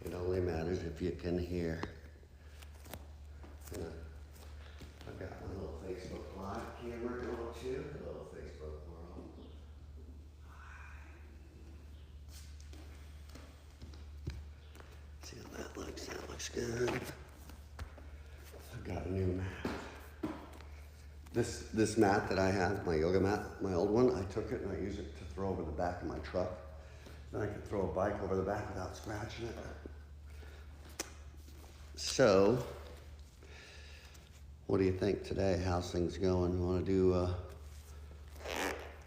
It only matters if you can hear. I've got my little Facebook Live camera going too. Hello, Facebook world. See how that looks? That looks good. I've got a new mat. This mat that I have, my yoga mat, my old one, I took it and I use it to throw over the back of my truck. Then I can throw a bike over the back without scratching it. So, what do you think today? How's things going? You want to do,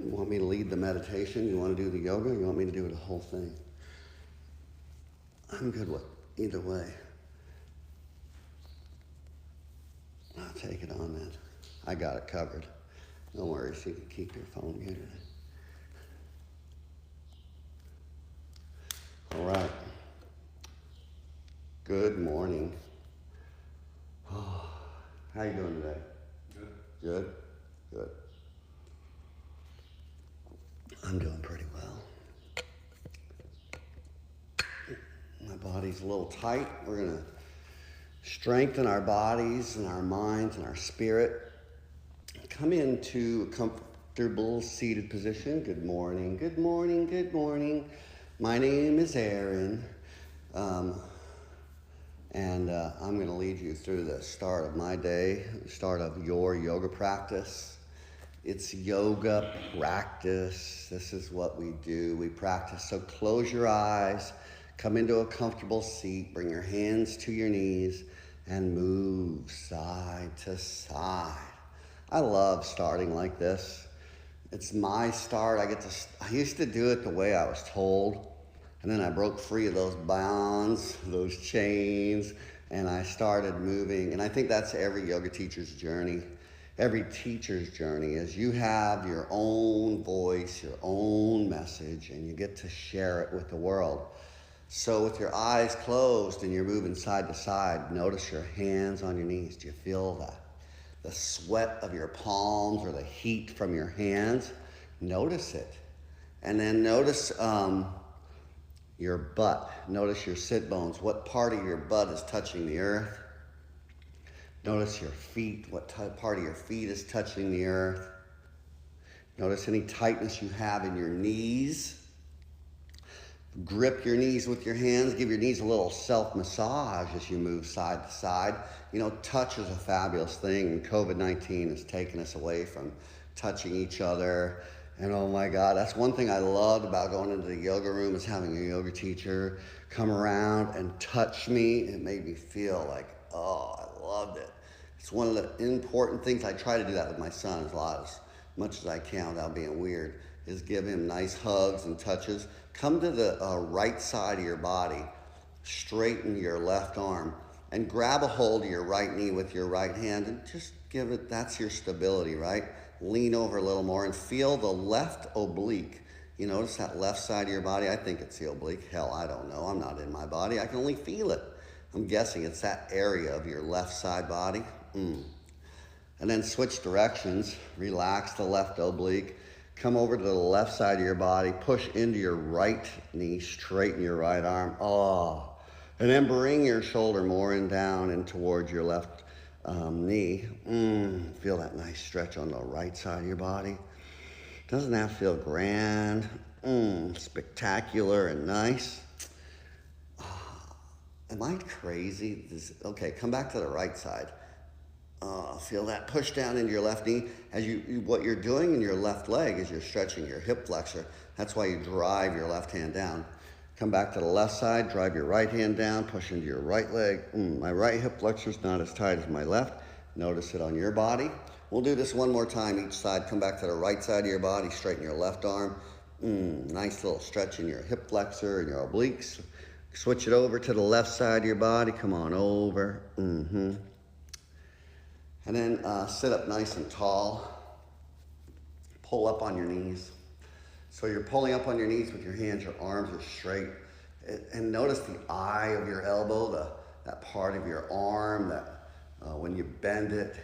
you want me to lead the meditation? You want to do the yoga? You want me to do the whole thing? I'm good with either way. I'll take it on then. I got it covered. Don't worry, so you can keep your phone muted. All right. Good morning. Oh, how you doing today? Good. Good? Good. I'm doing pretty well. My body's a little tight. We're going to strengthen our bodies and our minds and our spirit. Come into a comfortable seated position. Good morning, good morning, good morning. My name is Aaron. And I'm going to lead you through the start of my day, the start of your yoga practice. It's yoga practice. This is what we do. We practice. So close your eyes, come into a comfortable seat, bring your hands to your knees, and move side to side. I love starting like this. It's my start. I used to do it the way I was told. And then I broke free of those bonds, those chains, and I started moving. And I think that's every yoga teacher's journey. Every teacher's journey is you have your own voice, your own message, and you get to share it with the world. So with your eyes closed and you're moving side to side, notice your hands on your knees. Do you feel that? The sweat of your palms or the heat from your hands? Notice it. And then notice your butt. Notice your sit bones. What part of your butt is touching the earth? Notice your feet. What part of your feet is touching the earth? Notice any tightness you have in your knees. Grip your knees with your hands. Give your knees a little self-massage as you move side to side. You know, touch is a fabulous thing, and COVID-19 has taken us away from touching each other. And oh my God, that's one thing I loved about going into the yoga room is having a yoga teacher come around and touch me. It made me feel like, oh, I loved it. It's one of the important things. I try to do that with my son as much as I can without being weird, is give him nice hugs and touches. Come to the right side of your body, straighten your left arm, and grab a hold of your right knee with your right hand and just give it, that's your stability, right? Lean over a little more and feel the left oblique. You notice that left side of your body? I think it's the oblique. Hell, I don't know. I'm not in my body. I can only feel it. I'm guessing it's that area of your left side body. And then switch directions. Relax the left oblique. Come over to the left side of your body. Push into your right knee. Straighten your right arm. Oh. And then bring your shoulder more and down and towards your left knee. Feel that nice stretch on the right side of your body. Doesn't that feel grand? Spectacular and nice. Am I crazy? Okay, come back to the right side. Feel that push down into your left knee. As what you're doing in your left leg is you're stretching your hip flexor. That's why you drive your left hand down. Come back to the left side, drive your right hand down, push into your right leg. My right hip flexor is not as tight as my left. Notice it on your body. We'll do this one more time each side. Come back to the right side of your body, straighten your left arm. Nice little stretch in your hip flexor and your obliques. Switch it over to the left side of your body. Come on over. And then sit up nice and tall. Pull up on your knees. So you're pulling up on your knees with your hands, your arms are straight. And notice the eye of your elbow, that part of your arm that when you bend it,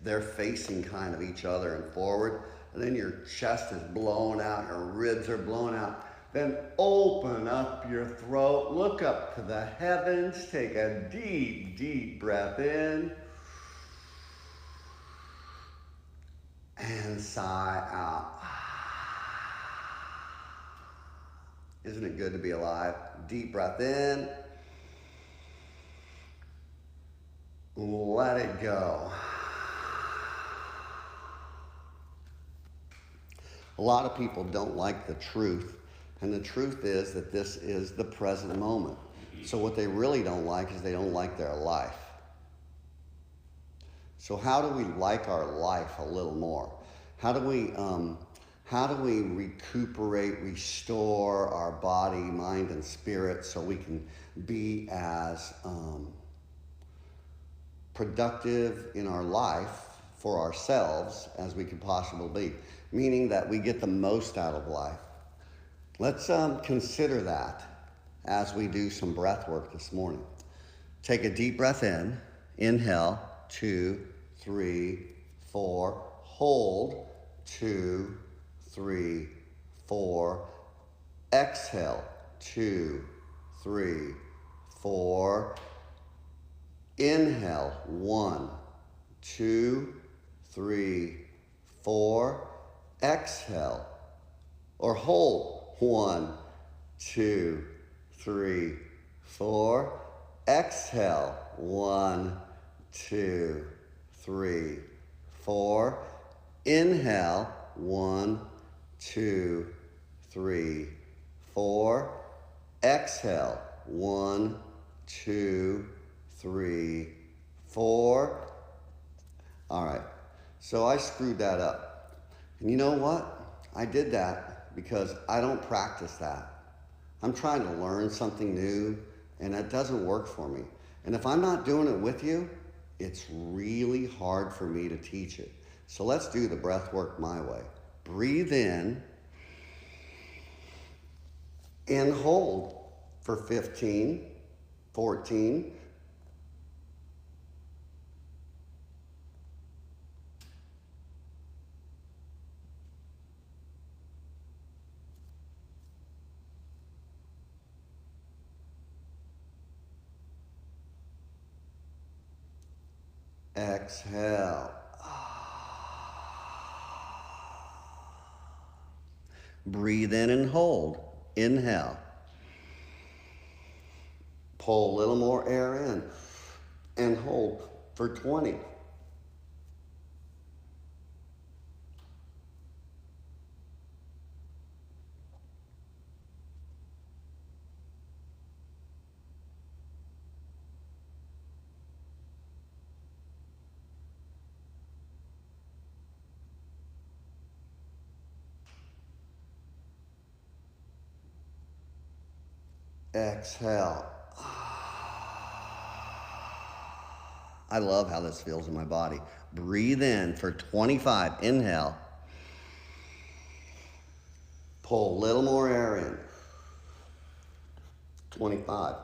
they're facing kind of each other and forward. And then your chest is blown out, your ribs are blown out. Then open up your throat, look up to the heavens, take a deep, deep breath in, and sigh out. Isn't it good to be alive? Deep breath in, let it go. A lot of people don't like the truth, and the truth is that this is the present moment. So what they really don't like is they don't like their life. So how do we like our life a little more? How do we recuperate, restore our body, mind, and spirit so we can be as productive in our life for ourselves as we could possibly be, meaning that we get the most out of life? Let's consider that as we do some breath work this morning. Take a deep breath in, inhale, 2, 3, 4, hold, 2, 3, 4, exhale, 2, 3, 4, inhale, 1, 2, 3, 4, exhale, or hold, 1, 2, 3, 4, exhale, 1, 2, 3, 4, inhale, 1, 2, 3, 4, exhale, 1, 2, 3, 4. All right, so I screwed that up. And you know what? I did that because I don't practice that. I'm trying to learn something new, and that doesn't work for me. And if I'm not doing it with you, it's really hard for me to teach it. So let's do the breath work my way. Breathe in and hold for 15, 14, exhale. Breathe in and hold. Inhale. Pull a little more air in and hold for 20. Exhale. I love how this feels in my body. Breathe in for 25. Inhale. Pull a little more air in. 25.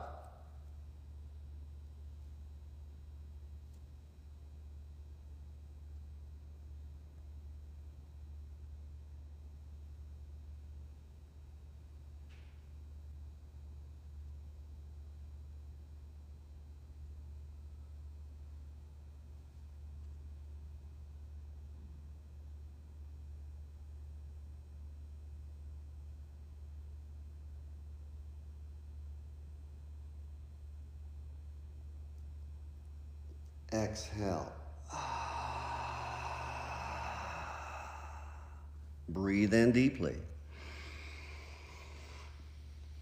Exhale. Breathe in deeply.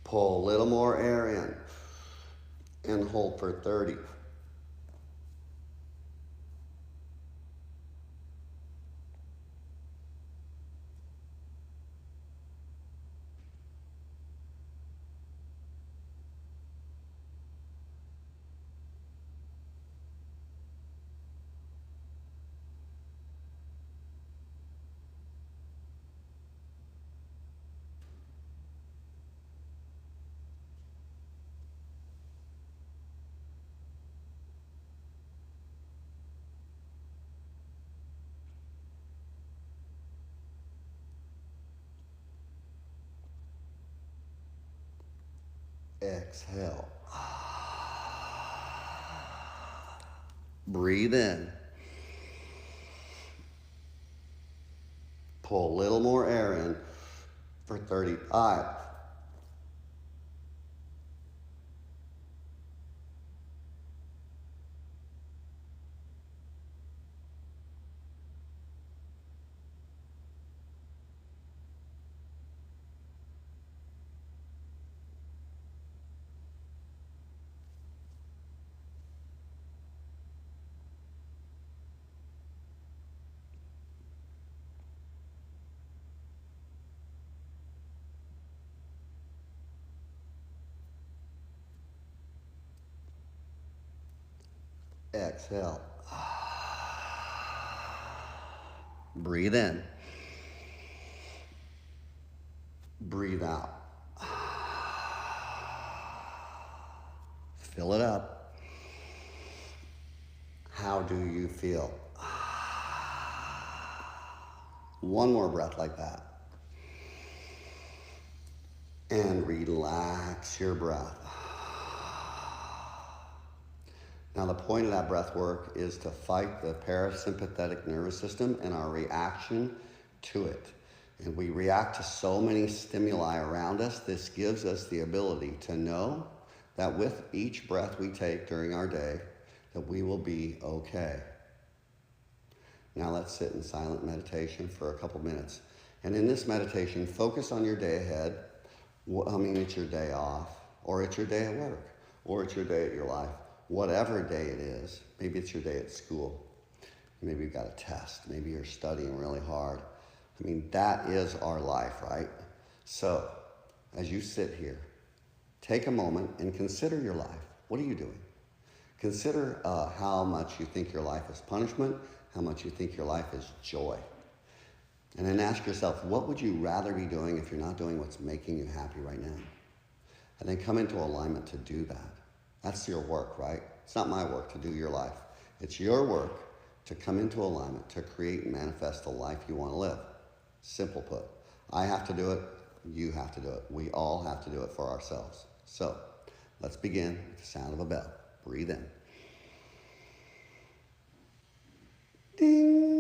Pull a little more air in and hold for 30. Exhale. Breathe in. Pull a little more air in for 35. Exhale. Breathe in. Breathe out. Fill it up. How do you feel? One more breath like that. And relax your breath. Now the point of that breath work is to fight the parasympathetic nervous system and our reaction to it. And we react to so many stimuli around us. This gives us the ability to know that with each breath we take during our day, that we will be okay. Now let's sit in silent meditation for a couple minutes. And in this meditation, focus on your day ahead. It's your day off, or it's your day at work, or it's your day at your life. Whatever day it is, maybe it's your day at school. Maybe you've got a test. Maybe you're studying really hard. That is our life, right? So, as you sit here, take a moment and consider your life. What are you doing? Consider how much you think your life is punishment, how much you think your life is joy. And then ask yourself, what would you rather be doing if you're not doing what's making you happy right now? And then come into alignment to do that. That's your work, right? It's not my work to do your life. It's your work to come into alignment, to create and manifest the life you want to live. Simple put. I have to do it. You have to do it. We all have to do it for ourselves. So let's begin with the sound of a bell. Breathe in. Ding.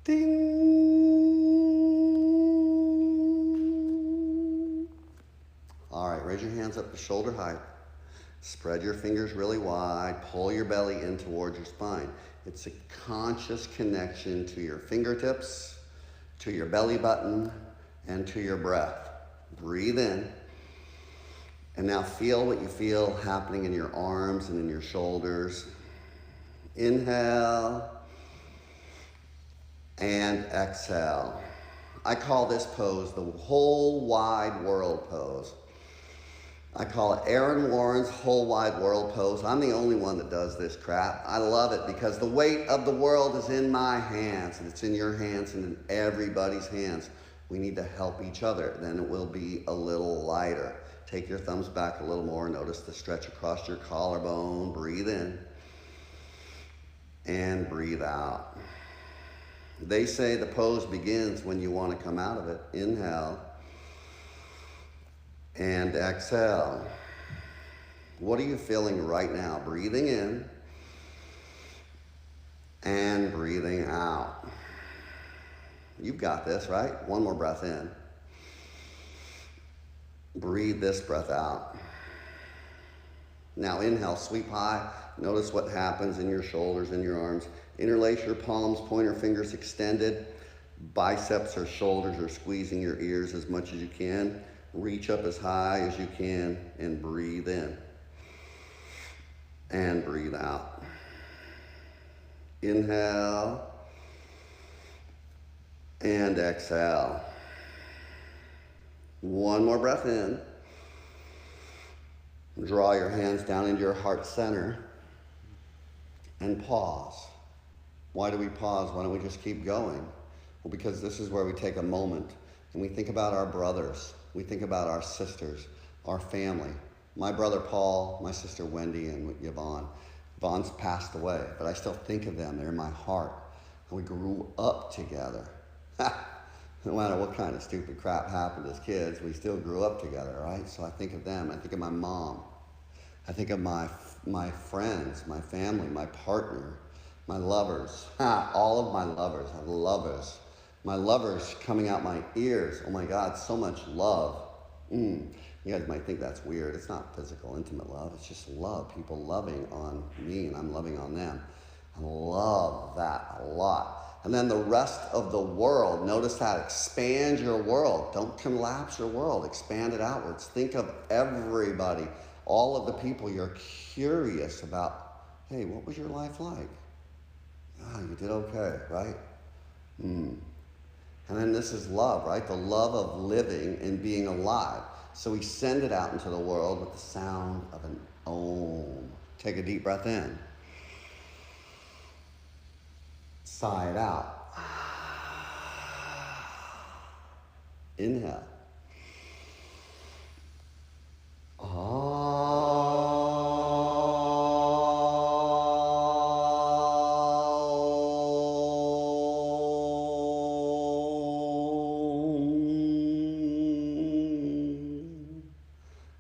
Ding. All right, raise your hands up to shoulder height. Spread your fingers really wide. Pull your belly in towards your spine. It's a conscious connection to your fingertips, to your belly button, and to your breath. Breathe in. And now feel what you feel happening in your arms and in your shoulders. Inhale and exhale. I call this pose the whole wide world pose. I call it Aaron Warren's whole wide world pose. I'm the only one that does this crap. I love it because the weight of the world is in my hands, and it's in your hands and in everybody's hands. We need to help each other. Then it will be a little lighter. Take your thumbs back a little more. Notice the stretch across your collarbone. Breathe in and breathe out. They say the pose begins when you want to come out of it. Inhale and exhale. What are you feeling right now? Breathing in and breathing out. You've got this, right? One more breath in. Breathe this breath out. Now inhale, sweep high. Notice what happens in your shoulders and your arms. Interlace your palms, pointer fingers extended. Biceps or shoulders are squeezing your ears as much as you can. Reach up as high as you can and breathe in. And breathe out. Inhale and exhale. One more breath in. Draw your hands down into your heart center and pause. Why do we pause? Why don't we just keep going? Well, because this is where we take a moment and we think about our brothers. We think about our sisters, our family. My brother Paul, my sister Wendy, and Yvonne. Yvonne's passed away, but I still think of them. They're in my heart. And we grew up together. No matter what kind of stupid crap happened as kids, we still grew up together, right? So I think of them. I think of my mom. I think of my friends, my family, my partner, my lovers. All of my lovers. I have lovers. My lovers coming out my ears. Oh my God, so much love. You guys might think that's weird. It's not physical, intimate love. It's just love. People loving on me and I'm loving on them. I love that a lot. And then the rest of the world, notice that, expand your world. Don't collapse your world, expand it outwards. Think of everybody, all of the people you're curious about. Hey, what was your life like? Ah, you did okay, right? And then this is love, right? The love of living and being alive. So we send it out into the world with the sound of an Om. Take a deep breath in. Sigh it out. Inhale.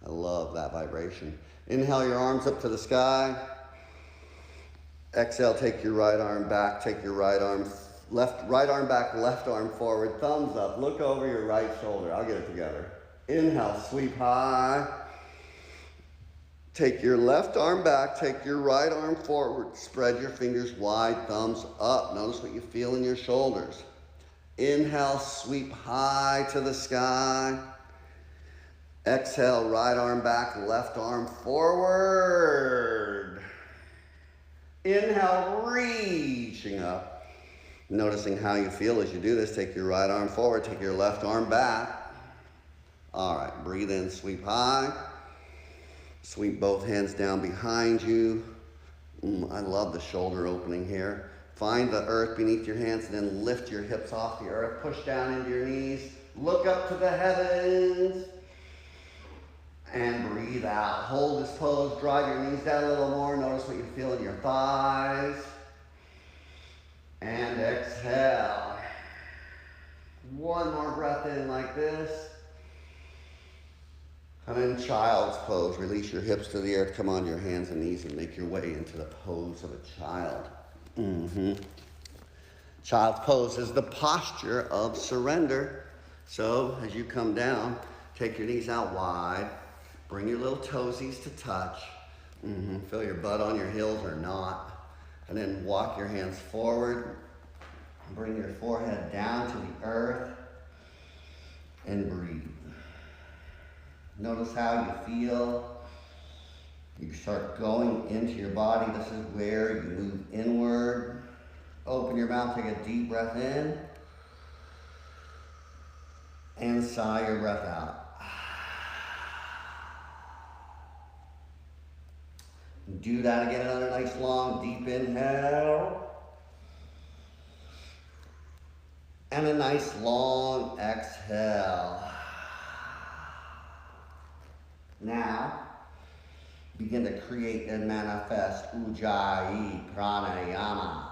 I love that vibration. Inhale your arms up to the sky. Exhale, take your right arm back, take your right arm back, left arm forward, thumbs up, look over your right shoulder. I'll get it together. Inhale, sweep high. Take your left arm back, take your right arm forward, spread your fingers wide, thumbs up. Notice what you feel in your shoulders. Inhale, sweep high to the sky. Exhale, right arm back, left arm forward. Inhale, reaching up. Noticing how you feel as you do this. Take your right arm forward, take your left arm back. All right, breathe in, sweep high. Sweep both hands down behind you. I love the shoulder opening here. Find the earth beneath your hands and then lift your hips off the earth. Push down into your knees. Look up to the heavens. And breathe out. Hold this pose. Drive your knees down a little more. Notice what you feel in your thighs. And exhale. One more breath in like this. And then child's pose. Release your hips to the earth. Come on your hands and knees and make your way into the pose of a child. Child's pose is the posture of surrender. So as you come down, take your knees out wide. Bring your little toesies to touch. Feel your butt on your heels or not. And then walk your hands forward. Bring your forehead down to the earth. And breathe. Notice how you feel. You start going into your body. This is where you move inward. Open your mouth, take a deep breath in. And sigh your breath out. Do that again, another nice long deep inhale. And a nice long exhale. Now, begin to create and manifest Ujjayi Pranayama.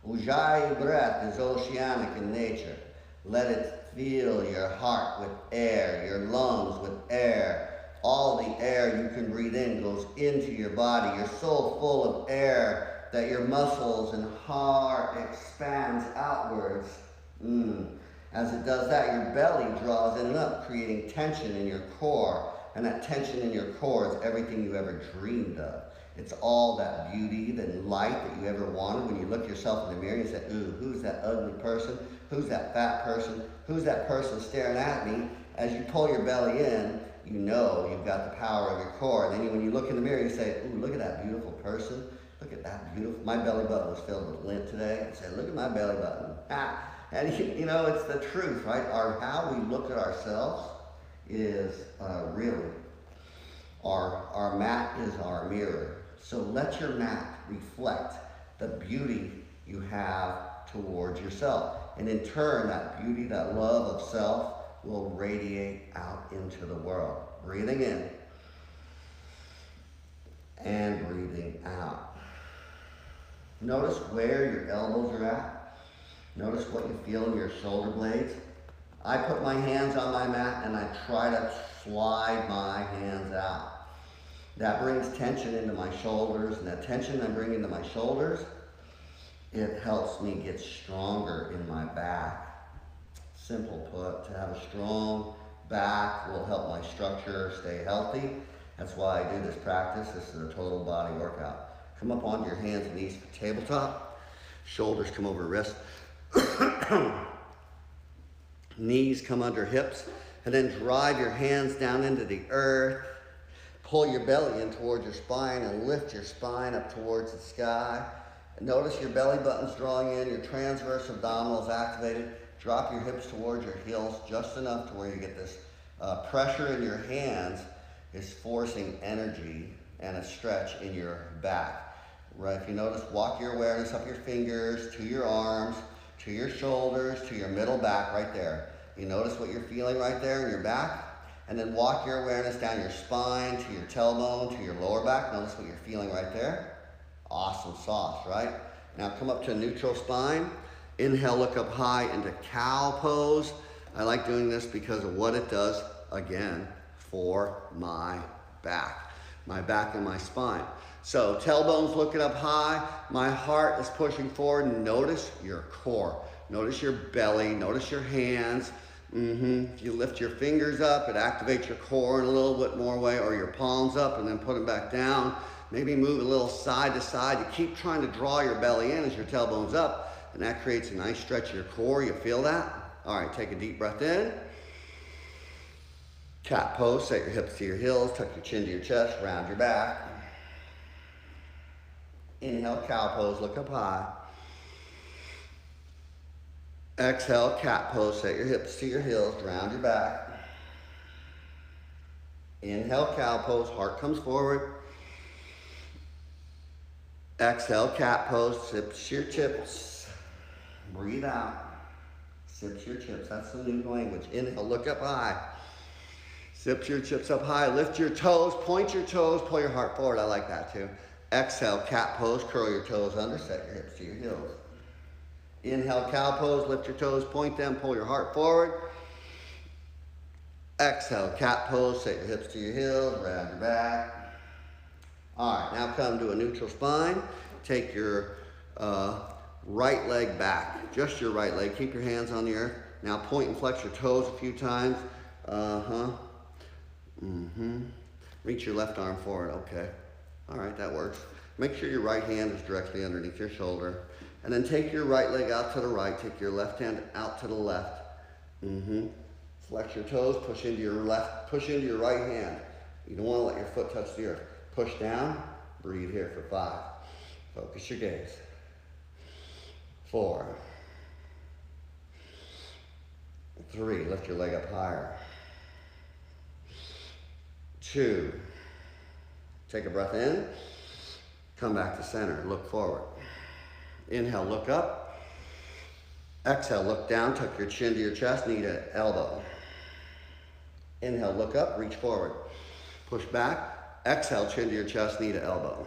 Ujjayi breath is oceanic in nature. Let it fill your heart with air, your lungs with air. All the air you can breathe in goes into your body. You're so full of air that your muscles and heart expands outwards. As it does that, your belly draws in and up, creating tension in your core. And that tension in your core is everything you ever dreamed of. It's all that beauty, that light that you ever wanted. When you look yourself in the mirror, you say, ooh, who's that ugly person? Who's that fat person? Who's that person staring at me? As you pull your belly in, you know you've got the power of your core. And then when you look in the mirror, you say, ooh, look at that beautiful person. Look at that beautiful, my belly button was filled with lint today. I said, look at my belly button. And you know, it's the truth, right? How we look at ourselves is really, our mat is our mirror. So let your mat reflect the beauty you have towards yourself. And in turn, that beauty, that love of self will radiate out into the world. Breathing in and breathing out. Notice where your elbows are at. Notice what you feel in your shoulder blades. I put my hands on my mat and I try to slide my hands out. That brings tension into my shoulders, and that tension I bring into my shoulders, it helps me get stronger in my back. Simple put, to have a strong back will help my structure stay healthy. That's why I do this practice. This is a total body workout. Come up onto your hands and knees for tabletop. Shoulders come over wrists. Knees come under hips. And then drive your hands down into the earth. Pull your belly in towards your spine and lift your spine up towards the sky. And notice your belly button's drawing in, your transverse abdominals activated. Drop your hips towards your heels just enough to where you get this pressure in your hands is forcing energy and a stretch in your back. Right? If you notice, walk your awareness up your fingers, to your arms, to your shoulders, to your middle back right there. You notice what you're feeling right there in your back? And then walk your awareness down your spine, to your tailbone, to your lower back. Notice what you're feeling right there. Awesome sauce, right? Now come up to a neutral spine. Inhale, look up high into cow pose. I like doing this because of what it does, again, for my back and my spine. So tailbone's looking up high. My heart is pushing forward. Notice your core. Notice your belly. Notice your hands. You lift your fingers up, it activates your core in a little bit more way, or your palms up and then put them back down. Maybe move a little side to side. You keep trying to draw your belly in as your tailbone's up, and that creates a nice stretch of your core. You feel that? All right, take a deep breath in. Cat pose, set your hips to your heels, tuck your chin to your chest, round your back. Inhale, cow pose, look up high. Exhale, cat pose, set your hips to your heels, round your back. Inhale, cow pose, heart comes forward. Exhale, cat pose, sips your chips. Breathe out. Sips your chips, that's the new language. Inhale, look up high. Sips your chips up high, lift your toes, point your toes, pull your heart forward, I like that too. Exhale, cat pose, curl your toes under, set your hips to your heels. Inhale, cow pose, lift your toes, point them, pull your heart forward. Exhale, cat pose, set your hips to your heels, round your back. All right, now come to a neutral spine. Take your Right leg back, just your right leg. Keep your hands on the earth. Now point and flex your toes a few times. Reach your left arm forward, okay. All right, that works. Make sure your right hand is directly underneath your shoulder. And then take your right leg out to the right. Take your left hand out to the left. Flex your toes, push into your left, push into your right hand. You don't want to let your foot touch the earth. Push down, breathe here for 5. Focus your gaze. 4. 3, lift your leg up higher. 2, take a breath in, come back to center, look forward. Inhale, look up. Exhale, look down, tuck your chin to your chest, knee to elbow. Inhale, look up, reach forward. Push back, exhale, chin to your chest, knee to elbow.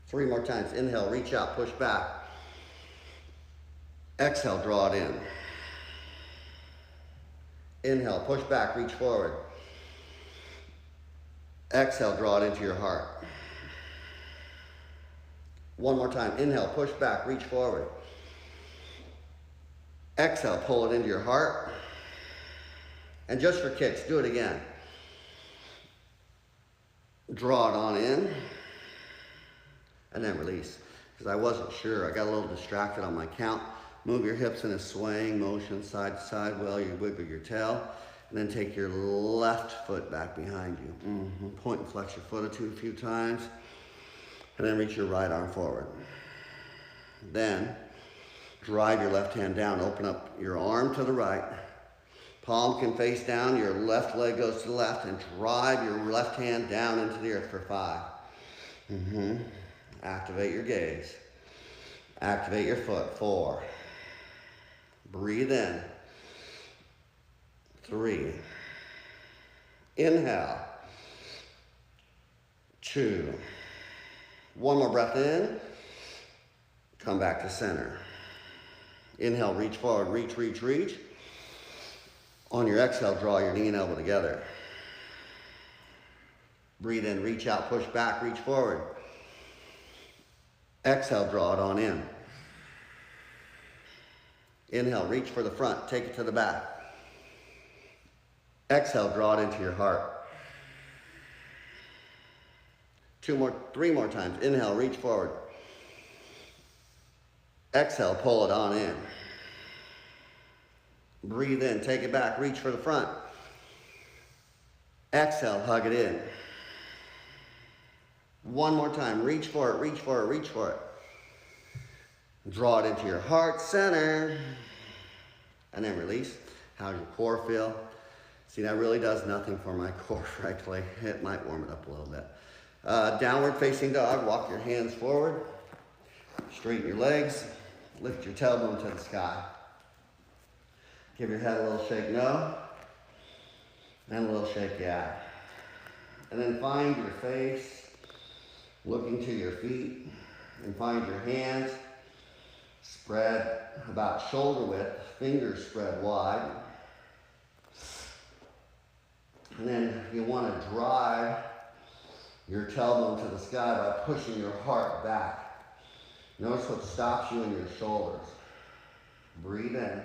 3 more times. Inhale, reach out, push back. Exhale, draw it in. Inhale, push back, reach forward. Exhale, draw it into your heart. 1 more time. Inhale, push back, reach forward. Exhale, pull it into your heart. And just for kicks, do it again. Draw it on in. And then release. Because I wasn't sure. I got a little distracted on my count. Move your hips in a swaying motion side to side while you wiggle your tail. And then take your left foot back behind you. Point and flex your foot a few times. And then reach your right arm forward. Then drive your left hand down. Open up your arm to the right. Palm can face down. Your left leg goes to the left. And drive your left hand down into the earth for 5. Activate your gaze. Activate your foot. 4. Breathe in. 3. Inhale. 2. 1 more breath in. Come back to center. Inhale, reach forward, reach, reach, reach. On your exhale, draw your knee and elbow together. Breathe in, reach out, push back, reach forward. Exhale, draw it on in. Inhale, reach for the front, take it to the back. Exhale, draw it into your heart. 3 more times. Inhale, reach forward. Exhale, pull it on in. Breathe in, take it back, reach for the front. Exhale, hug it in. 1 more time, reach for it, reach for it, reach for it. Draw it into your heart center. And then release. How's your core feel? See, that really does nothing for my core, frankly. It might warm it up a little bit. Downward facing dog, walk your hands forward. Straighten your legs. Lift your tailbone to the sky. Give your head a little shake no. And a little shake yeah. And then find your face, looking to your feet. And find your hands spread about shoulder width, fingers spread wide. And then you want to drive your tailbone to the sky by pushing your heart back. Notice what stops you in your shoulders. Breathe in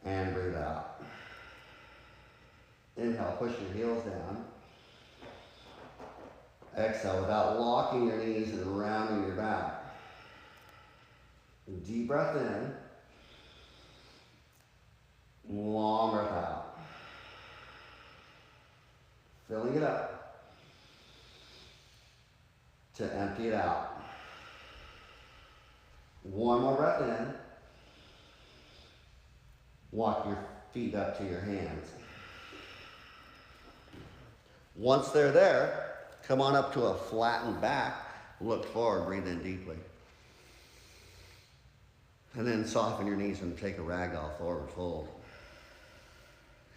and breathe out. Inhale, push your heels down. Exhale without locking your knees and rounding your back. Deep breath in. Long breath out. Filling it up to empty it out. 1 more breath in. Walk your feet up to your hands. Once they're there, come on up to a flattened back. Look forward, breathe in deeply. And then soften your knees and take a ragdoll forward fold.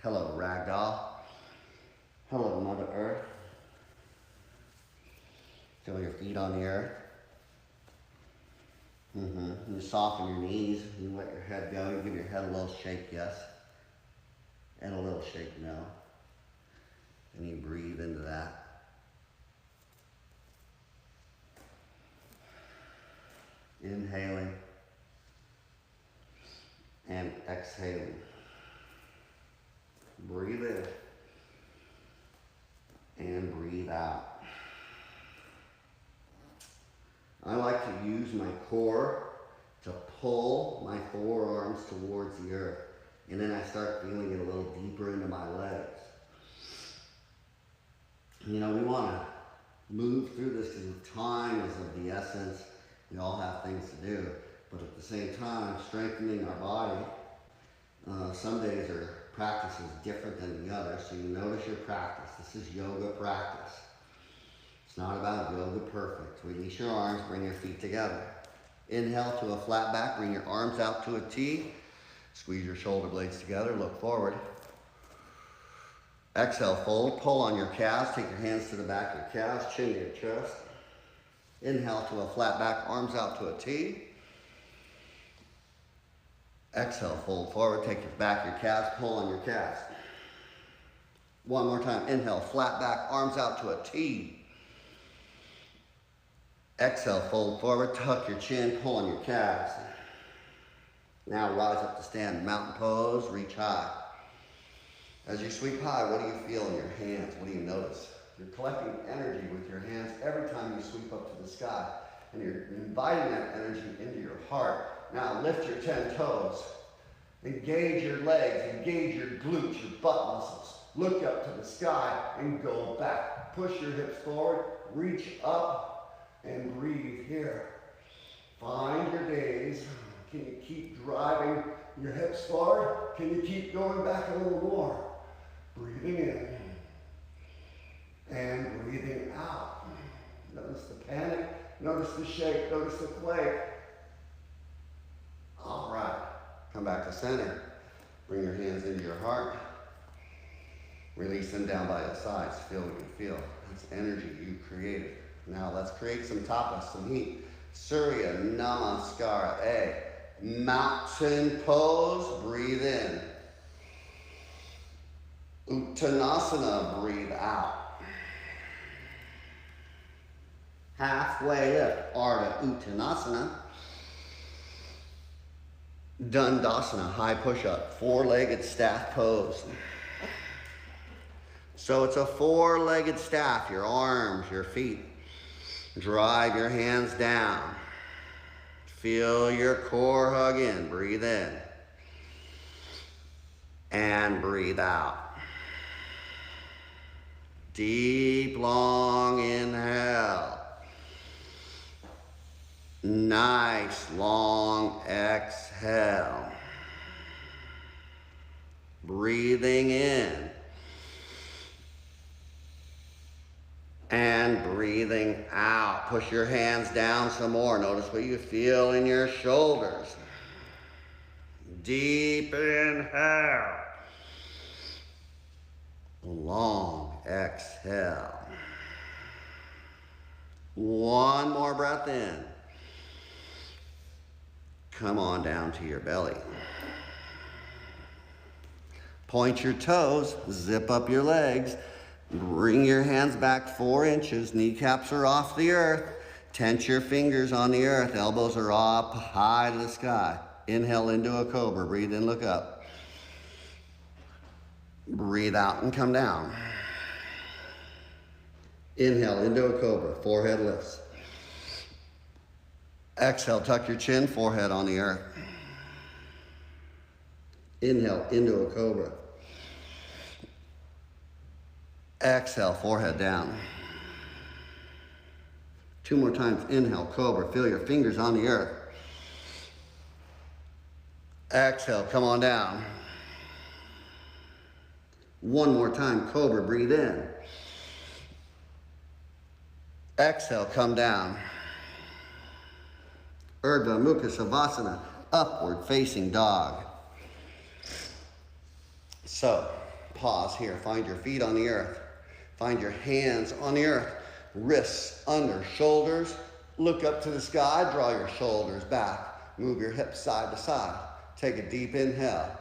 Hello, ragdoll. Hello, Mother Earth. Feel your feet on the earth. You soften your knees. You let your head go. You give your head a little shake, yes. And a little shake, no. And you breathe into that. Inhaling and exhaling. Breathe in and breathe out. I like to use my core to pull my forearms towards the earth. And then I start feeling it a little deeper into my legs. You know, we want to move through this because time is of the essence. We all have things to do. But at the same time, strengthening our body. Some days our practice is different than the other. So you notice your practice. This is yoga practice. It's not about yoga perfect. Release your arms, bring your feet together. Inhale to a flat back, bring your arms out to a T. Squeeze your shoulder blades together, look forward. Exhale, fold, pull on your calves, take your hands to the back of your calves, chin to your chest. Inhale to a flat back, arms out to a T. Exhale, fold forward, take your back your calves, pull on your calves. One more time, inhale, flat back, arms out to a T. Exhale, fold forward, tuck your chin, pull on your calves. Now rise up to stand, mountain pose, reach high. As you sweep high, what do you feel in your hands? What do you notice? You're collecting energy with your hands every time you sweep up to the sky. And you're inviting that energy into your heart. Now lift your 10 toes. Engage your legs, engage your glutes, your butt muscles. Look up to the sky and go back. Push your hips forward, reach up and breathe here. Find your days. Can you keep driving your hips forward? Can you keep going back a little more? Breathing in and breathing out. Notice the panic, notice the shake, notice the quake. All right, come back to center. Bring your hands into your heart. Release them down by the sides. Feel what you feel. That's energy you created. Now let's create some tapas, some heat. Surya Namaskara. Mountain pose, breathe in. Uttanasana, breathe out. Halfway up, Ardha Uttanasana. Dandasana, high push-up, four-legged staff pose. So it's a four-legged staff, your arms, your feet. Drive your hands down. Feel your core hug in, breathe in. And breathe out. Deep, long inhale. Nice, long exhale. Breathing in. And breathing out. Push your hands down some more. Notice what you feel in your shoulders. Deep inhale. Long exhale. One more breath in. Come on down to your belly. Point your toes, zip up your legs. Bring your hands back 4 inches. Kneecaps are off the earth. Tense your fingers on the earth. Elbows are up high to the sky. Inhale into a cobra. Breathe in, look up. Breathe out and come down. Inhale into a cobra. Forehead lifts. Exhale, tuck your chin, forehead on the earth. Inhale into a cobra. Exhale, forehead down. 2 more times. Inhale, cobra. Feel your fingers on the earth. Exhale, come on down. 1 more time, cobra. Breathe in. Exhale, come down. Urdhva Mukha Savasana, upward facing dog. So, pause here. Find your feet on the earth. Find your hands on the earth. Wrists under, shoulders. Look up to the sky. Draw your shoulders back. Move your hips side to side. Take a deep inhale.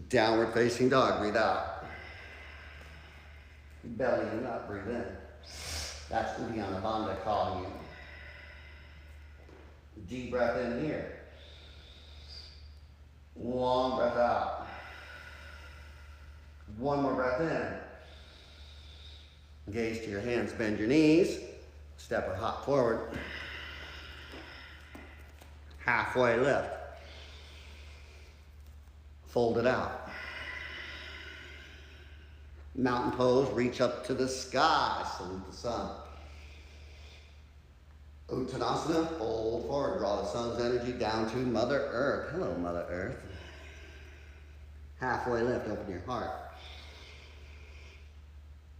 Downward facing dog. Breathe out. Belly and up. Breathe in. That's Uddiyana Bandha calling you. Deep breath in here. Long breath out. One more breath in. Gaze to your hands, bend your knees. Step or hop forward. Halfway lift. Fold it out. Mountain pose, reach up to the sky, salute the sun. Uttanasana, fold forward, draw the sun's energy down to Mother Earth. Hello, Mother Earth. Halfway lift, open your heart.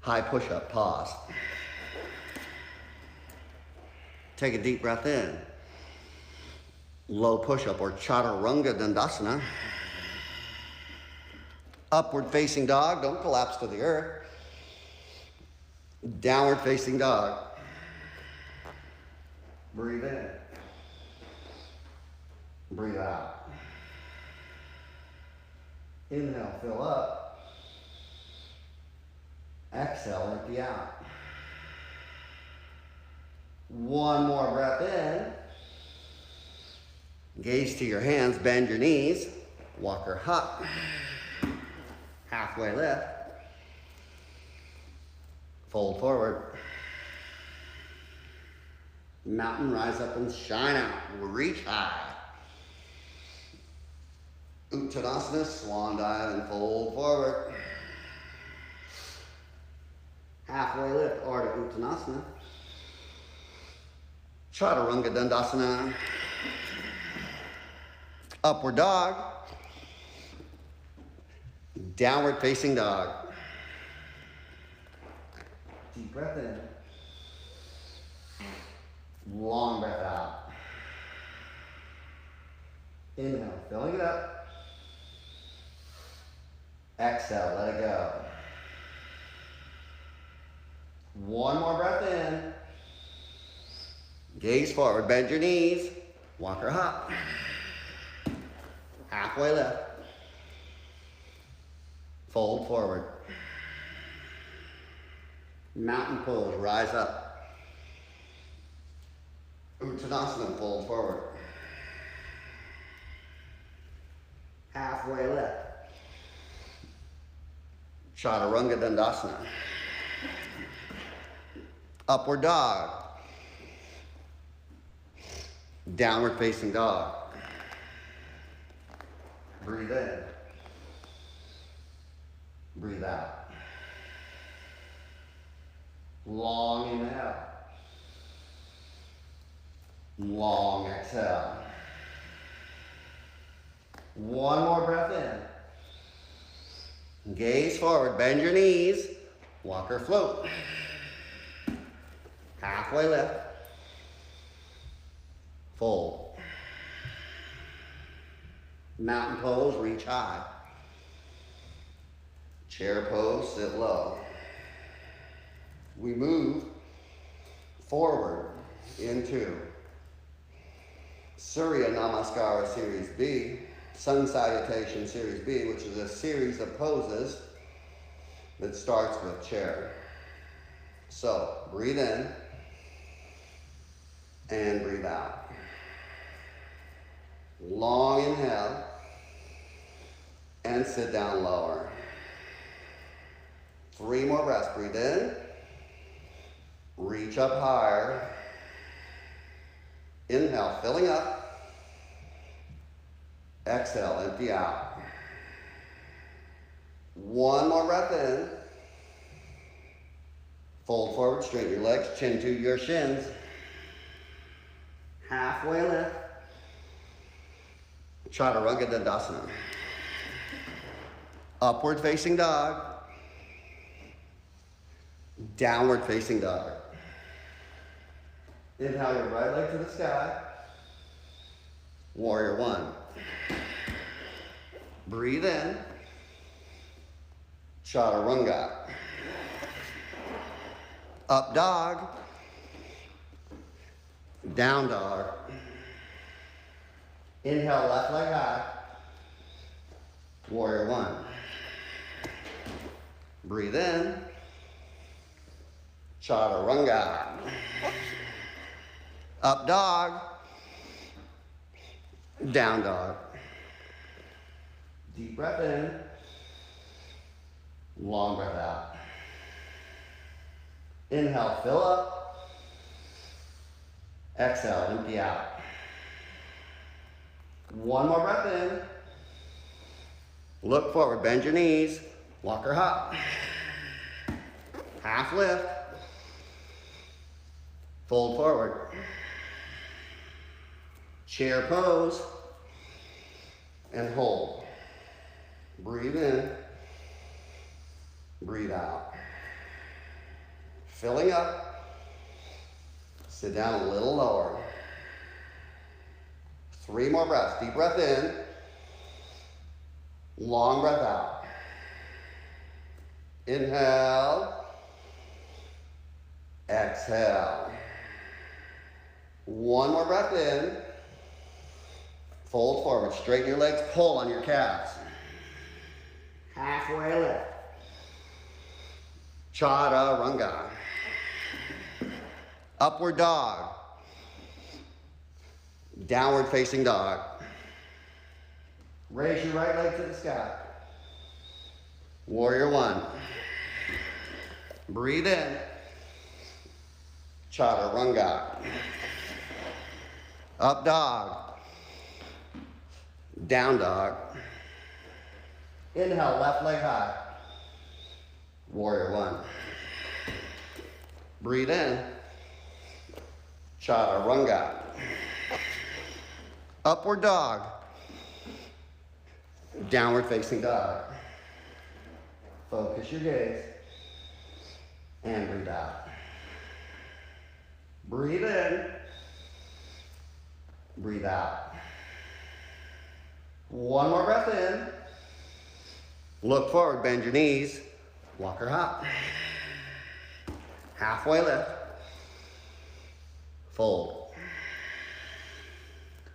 High push-up, pause. Take a deep breath in. Low push-up or Chaturanga Dandasana. Upward facing dog, don't collapse to the earth. Downward facing dog. Breathe in. Breathe out. Inhale, fill up. Exhale, empty out. One more breath in. Gaze to your hands, bend your knees. Walk or hop. Halfway lift. Fold forward. Mountain, rise up and shine out. Reach high. Uttanasana, swan dive and fold forward. Halfway lift, Ardha Uttanasana. Chaturanga Dandasana. Upward dog. Downward facing dog. Deep breath in. Long breath out. Inhale, filling it up. Exhale, let it go. One more breath in. Gaze forward, bend your knees. Walk or hop. Halfway lift. Fold forward. Mountain pose, rise up. Uttanasana, fold forward. Halfway lift. Chaturanga Dandasana. Upward dog. Downward facing dog. Breathe in. Breathe out. Long inhale. Long exhale. One more breath in. Gaze forward, bend your knees. Walk or float. Halfway lift. Fold. Mountain pose, reach high. Chair pose, sit low. We move forward into Surya Namaskara Series B, Sun Salutation Series B, which is a series of poses that starts with chair. So, breathe in and breathe out. Long inhale and sit down lower. 3 more breaths. Breathe in. Reach up higher. Inhale, filling up. Exhale, empty out. One more breath in. Fold forward, straighten your legs, chin to your shins. Halfway lift. Chaturanga Dandasana. Upward facing dog. Downward facing dog. Inhale your right leg to the sky. Warrior one. Breathe in. Chaturanga. Up dog. Down dog. Inhale, left leg high. Warrior one. Breathe in. Chaturanga. Up dog. Down dog. Deep breath in. Long breath out. Inhale, fill up. Exhale, empty out. One more breath in. Look forward, bend your knees. Walk or hop. Half lift. Fold forward. Chair pose. And hold. Breathe in. Breathe out. Filling up. Sit down a little lower. 3 more breaths. Deep breath in. Long breath out. Inhale. Exhale. 1 more breath in. Fold forward. Straighten your legs. Pull on your calves. Halfway lift. Chaturanga. Upward dog. Downward facing dog. Raise your right leg to the sky. Warrior 1. Breathe in. Chaturanga. Up dog. Down dog. Inhale, left leg high. Warrior 1. Breathe in. Chaturanga. Upward dog. Downward facing dog. Focus your gaze. And breathe out. Breathe in. Breathe out. 1 more breath in. Look forward, bend your knees. Walk or hop. Halfway lift. Fold.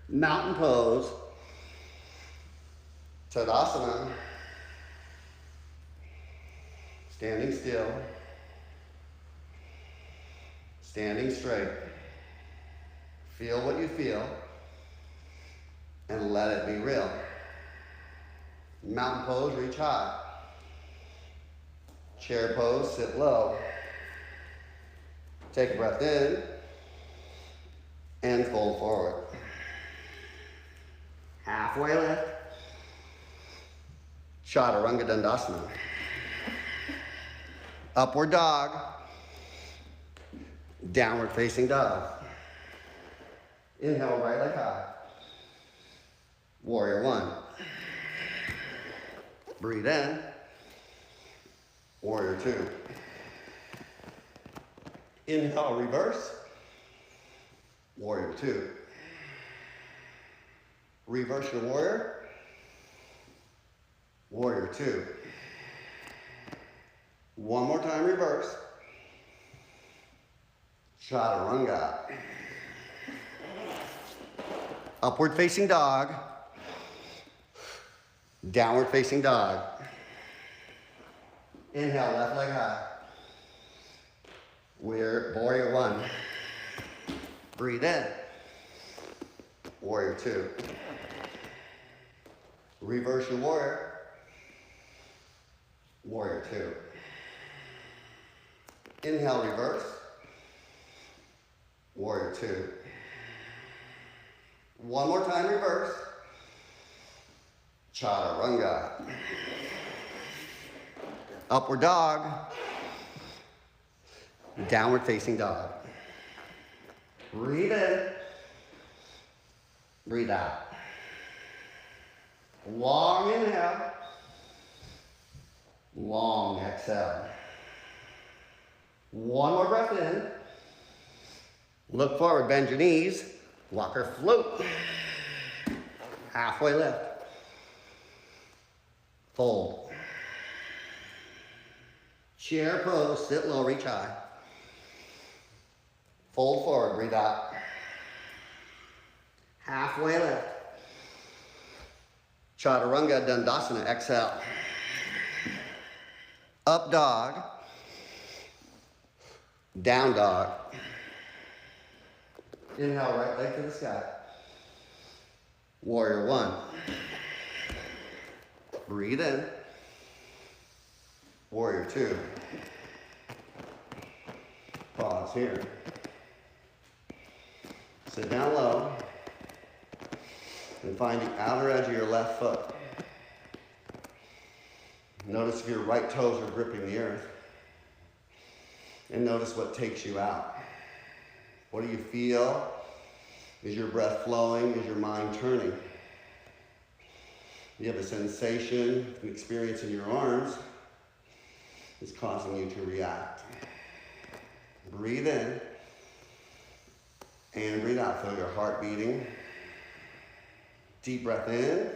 Mountain pose. Tadasana. Standing still. Standing straight. Feel what you feel. And let it be real. Mountain pose, reach high. Chair pose, sit low. Take a breath in. And fold forward. Halfway lift. Chaturanga Dandasana. Upward dog. Downward facing dog. Inhale, right leg high. Warrior 1. Breathe in. Warrior 2. Inhale, reverse. Warrior 2. Reverse your warrior. Warrior 2. 1 more time, reverse. Chaturanga. Upward facing dog. Downward facing dog. Inhale, left leg high. Warrior 1. Breathe in. Warrior 2. Reverse your warrior. Warrior 2. Inhale, reverse. Warrior 2. 1 more time, reverse. Chaturanga. Upward dog. Downward facing dog. Breathe in. Breathe out. Long inhale. Long exhale. 1 more breath in. Look forward, bend your knees. Walk or float. Halfway lift. Fold. Chair pose, sit low, reach high. Fold forward, breathe out. Halfway lift. Chaturanga Dandasana, exhale. Up dog. Down dog. Inhale, right leg to the sky. Warrior one. Breathe in. Warrior two. Pause here. Sit down low and find the outer edge of your left foot. Notice if your right toes are gripping the earth. And notice what takes you out. What do you feel? Is your breath flowing? Is your mind turning? You have a sensation, an experience in your arms is causing you to react. Breathe in and breathe out. Feel your heart beating. Deep breath in.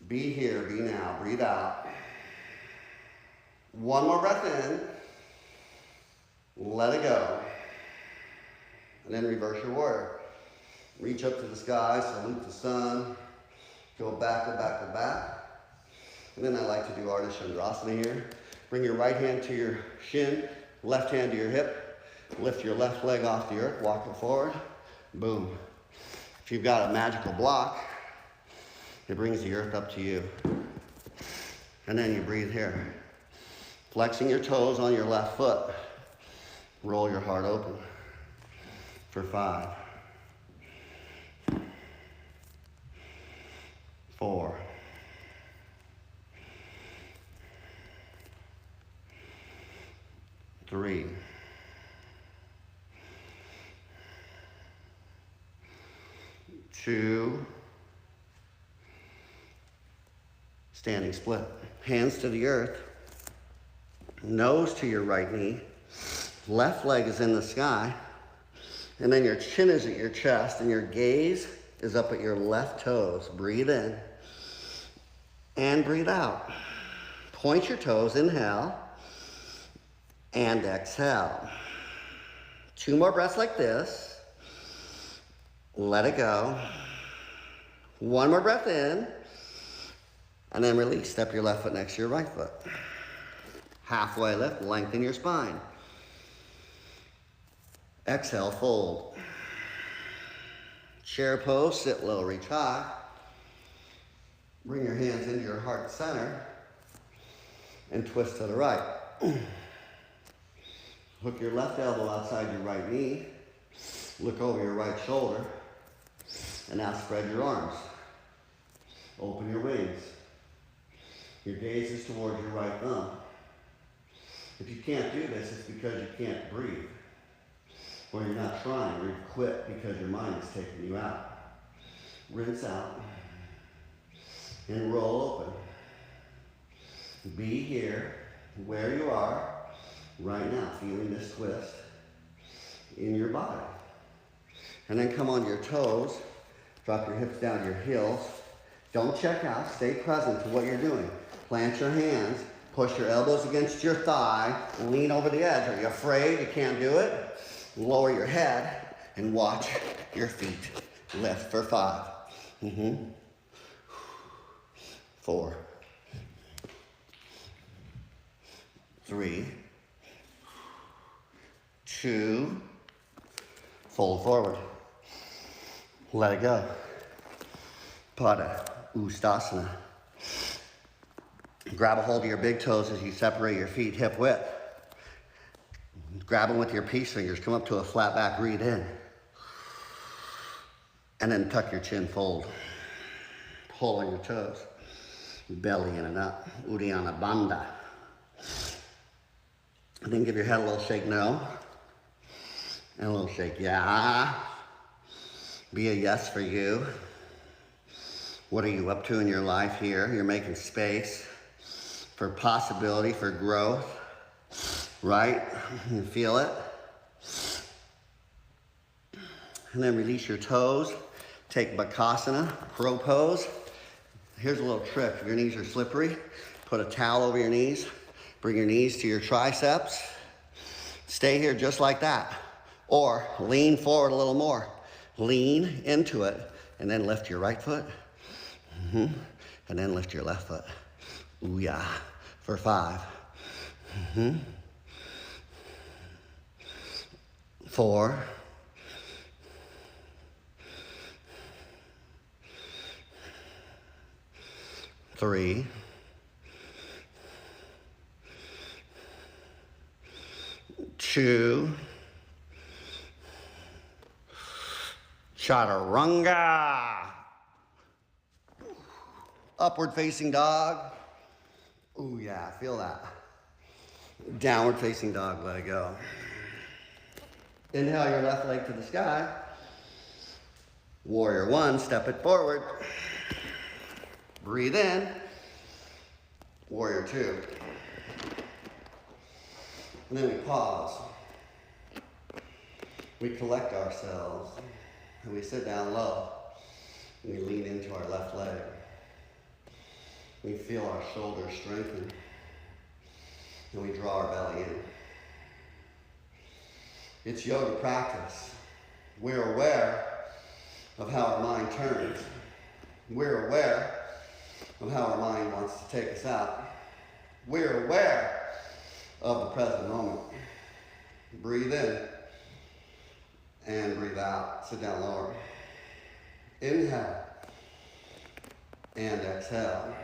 Be here, be now. Breathe out. One more breath in. Let it go. And then reverse your warrior. Reach up to the sky, salute the sun. Go back, go back, go back. And then I like to do Ardha Chandrasana here. Bring your right hand to your shin, left hand to your hip. Lift your left leg off the earth, walk it forward. Boom. If you've got a magical block, it brings the earth up to you. And then you breathe here. Flexing your toes on your left foot. Roll your heart open for 5, 4, 3, 2, standing split. Hands to the earth, nose to your right knee, left leg is in the sky, and then your chin is at your chest and your gaze is up at your left toes. Breathe in and breathe out. Point your toes, inhale and exhale. 2 more breaths like this. Let it go. 1 more breath in and then release. Step your left foot next to your right foot. Halfway lift, lengthen your spine. Exhale, fold. Chair pose, sit low, reach high. Bring your hands into your heart center and twist to the right. Hook your left elbow outside your right knee. Look over your right shoulder. And now spread your arms. Open your wings. Your gaze is towards your right thumb. If you can't do this, it's because you can't breathe. Or you're not trying, or you've quit because your mind is taking you out. Rinse out. And roll open. Be here, where you are, right now, feeling this twist in your body. And then come on your toes. Drop your hips down to your heels. Don't check out. Stay present to what you're doing. Plant your hands. Push your elbows against your thigh. Lean over the edge. Are you afraid you can't do it? Lower your head and watch your feet lift for 5. 4, 3, 2, fold forward. Let it go. Pada Uttanasana. Grab a hold of your big toes as you separate your feet hip width. Grab them with your peace fingers. Come up to a flat back, breathe in. And then tuck your chin, fold. Pull on your toes. Belly in and up. Uddiyana Bandha. And then give your head a little shake, no. And a little shake, yeah. Be a yes for you. What are you up to in your life here? You're making space for possibility, for growth. Right? You feel it? And then release your toes. Take Bakasana, crow pose. Here's a little trick. If your knees are slippery, put a towel over your knees. Bring your knees to your triceps. Stay here just like that. Or lean forward a little more. Lean into it. And then lift your right foot. And then lift your left foot. Ooh, yeah. For 5. 4, 3, 2, chaturanga. Upward facing dog. Ooh yeah, feel that. Downward facing dog, let it go. Inhale your left leg to the sky. Warrior 1, step it forward. Breathe in. Warrior 2. And then we pause. We collect ourselves. And we sit down low. And we lean into our left leg. We feel our shoulders strengthen. And we draw our belly in. It's yoga practice. We're aware of how our mind turns. We're aware of how our mind wants to take us out. We're aware of the present moment. Breathe in and breathe out. Sit down lower. Inhale and exhale.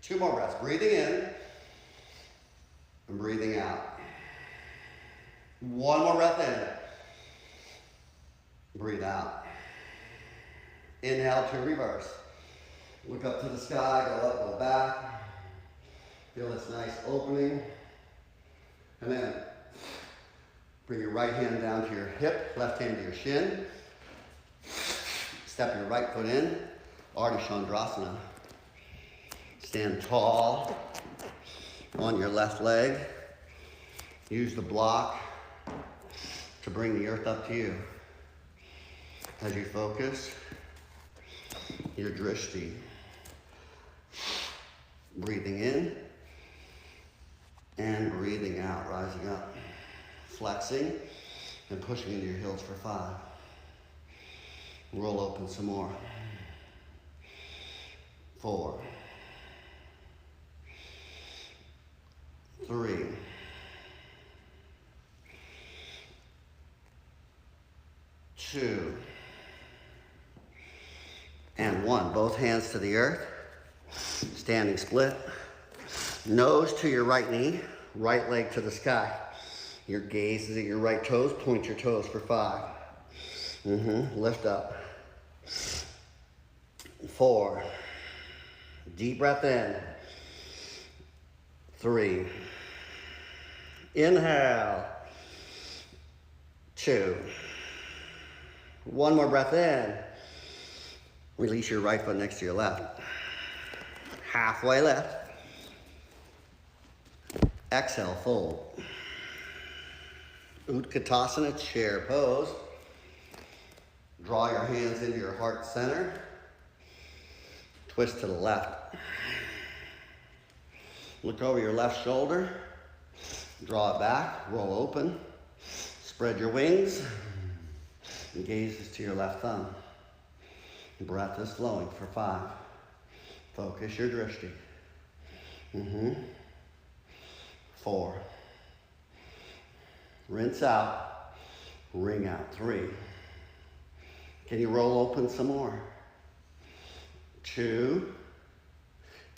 2 more breaths. Breathing in and breathing out. 1 more breath in. Breathe out. Inhale to reverse. Look up to the sky, go up, go back. Feel this nice opening. And then bring your right hand down to your hip, left hand to your shin. Step your right foot in, Ardha Chandrasana. Stand tall on your left leg. Use the block to bring the earth up to you. As you focus your drishti. Breathing in and breathing out, rising up. Flexing and pushing into your heels for 5. Roll open some more. 4, 3, 2, and 1. Both hands to the earth. Standing split. Nose to your right knee. Right leg to the sky. Your gaze is at your right toes. Point your toes for 5. Lift up. 4. Deep breath in. 3. Inhale. 2. 1 more breath in. Release your right foot next to your left. Halfway left. Exhale, fold. Utkatasana, chair pose. Draw your hands into your heart center. Twist to the left. Look over your left shoulder. Draw it back, roll open. Spread your wings. And gaze to your left thumb. Breath is flowing for 5. Focus your drishti. 4. Rinse out. Ring out. 3. Can you roll open some more? 2.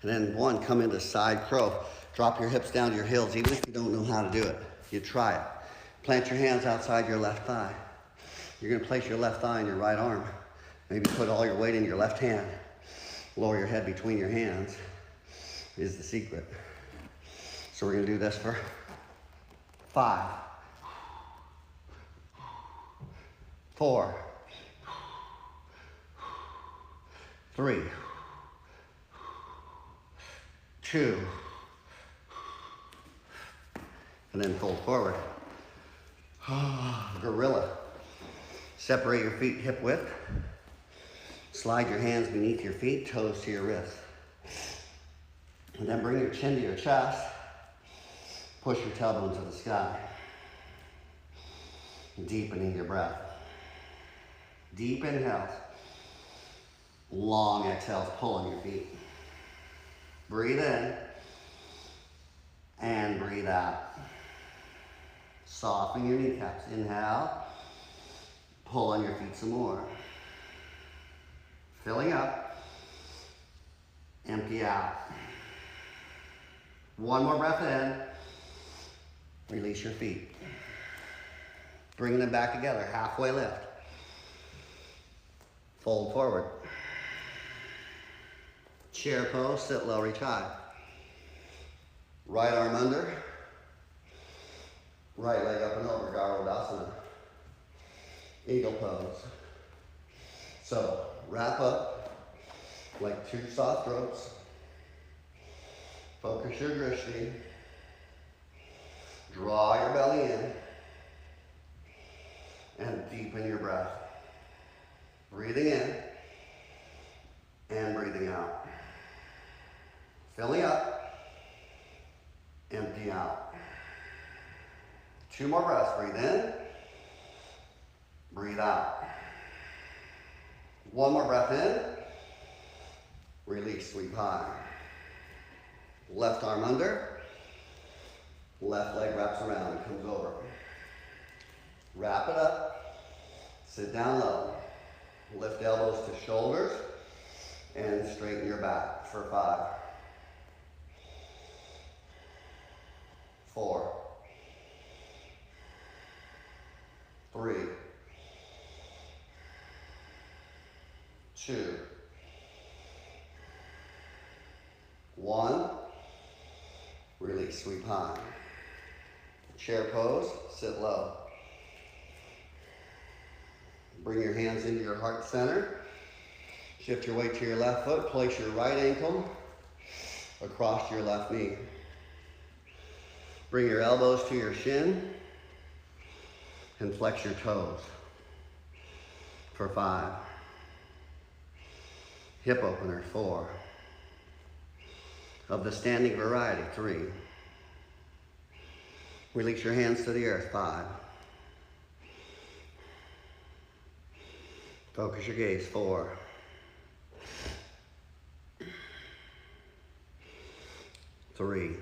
And then 1, come into side crow. Drop your hips down to your heels, even if you don't know how to do it. You try it. Plant your hands outside your left thigh. You're going to place your left thigh in your right arm. Maybe put all your weight in your left hand. Lower your head between your hands is the secret. So we're going to do this for 5, 4, 3, 2, and then fold forward. Gorilla. Separate your feet hip width. Slide your hands beneath your feet, toes to your wrists. And then bring your chin to your chest. Push your tailbone to the sky. Deepening your breath. Deep inhales. Long exhales, pulling your feet. Breathe in and breathe out. Soften your kneecaps. Inhale. Pull on your feet some more. Filling up Empty out. One more breath in. Release your feet. Bringing them back together, halfway lift. Fold forward. Chair pose, sit low, reach high. Right arm under. Right leg up and over, Garudasana. Eagle pose. So, wrap up like two soft ropes. Focus your drishti. Draw your belly in. And deepen your breath. Breathing in and breathing out. Filling up, empty out. Two more breaths. Breathe in, breathe out. One more breath in, release, sweep high. Left arm under, left leg wraps around and comes over. Wrap it up, sit down low. Lift elbows to shoulders and straighten your back for 5, 4, 3, 2, 1. Release, sweep high. Chair pose, sit low. Bring your hands into your heart center. Shift your weight to your left foot. Place your right ankle across your left knee. Bring your elbows to your shin and flex your toes for 5. Hip opener, 4. Of the standing variety, 3. Release your hands to the earth, 5. Focus your gaze, 4. 3.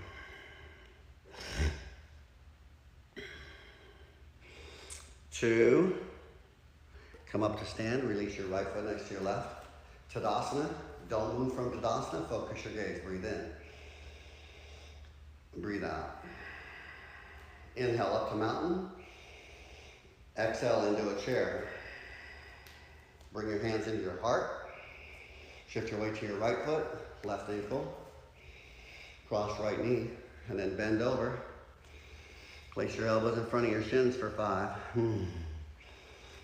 2. Come up to stand, release your right foot next to your left. Tadasana, don't move from Tadasana, focus your gaze, breathe in. Breathe out. Inhale up to mountain. Exhale into a chair. Bring your hands into your heart. Shift your weight to your right foot, left ankle. Cross right knee, and then bend over. Place your elbows in front of your shins for 5.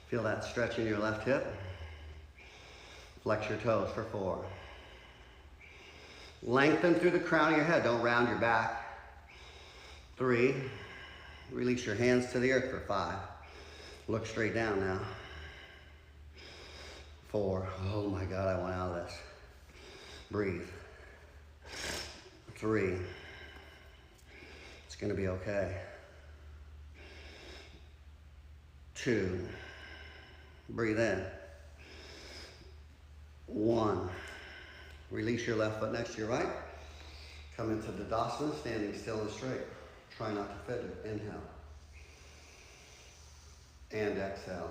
Feel that stretch in your left hip. Flex your toes for 4. Lengthen through the crown of your head, don't round your back. 3. Release your hands to the earth for 5. Look straight down now. 4. Oh my God, I want out of this. Breathe. 3. It's gonna be okay. 2. Breathe in. 1. Release your left foot next to your right. Come into Tadasana, standing still and straight. Try not to fit it. Inhale. And exhale.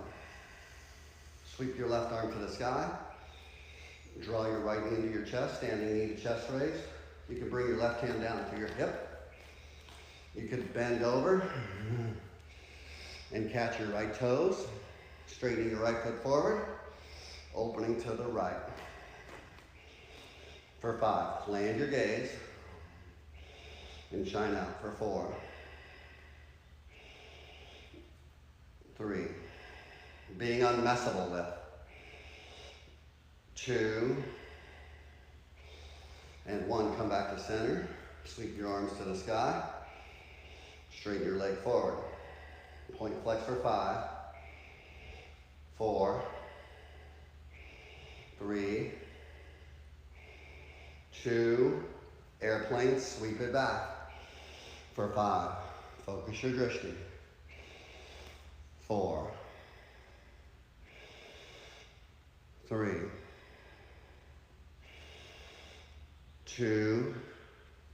Sweep your left arm to the sky. Draw your right knee into your chest, standing knee to chest raise. You can bring your left hand down to your hip. You could bend over and catch your right toes. Straightening your right foot forward. Opening to the right. For 5, land your gaze and shine out for 4. 3, being unmessable with. 2, and 1, come back to center. Sweep your arms to the sky. Straighten your leg forward. Point flex for 5, 4, 3, 2, airplane, sweep it back for 5. Focus your drishti. 4, 3, 2,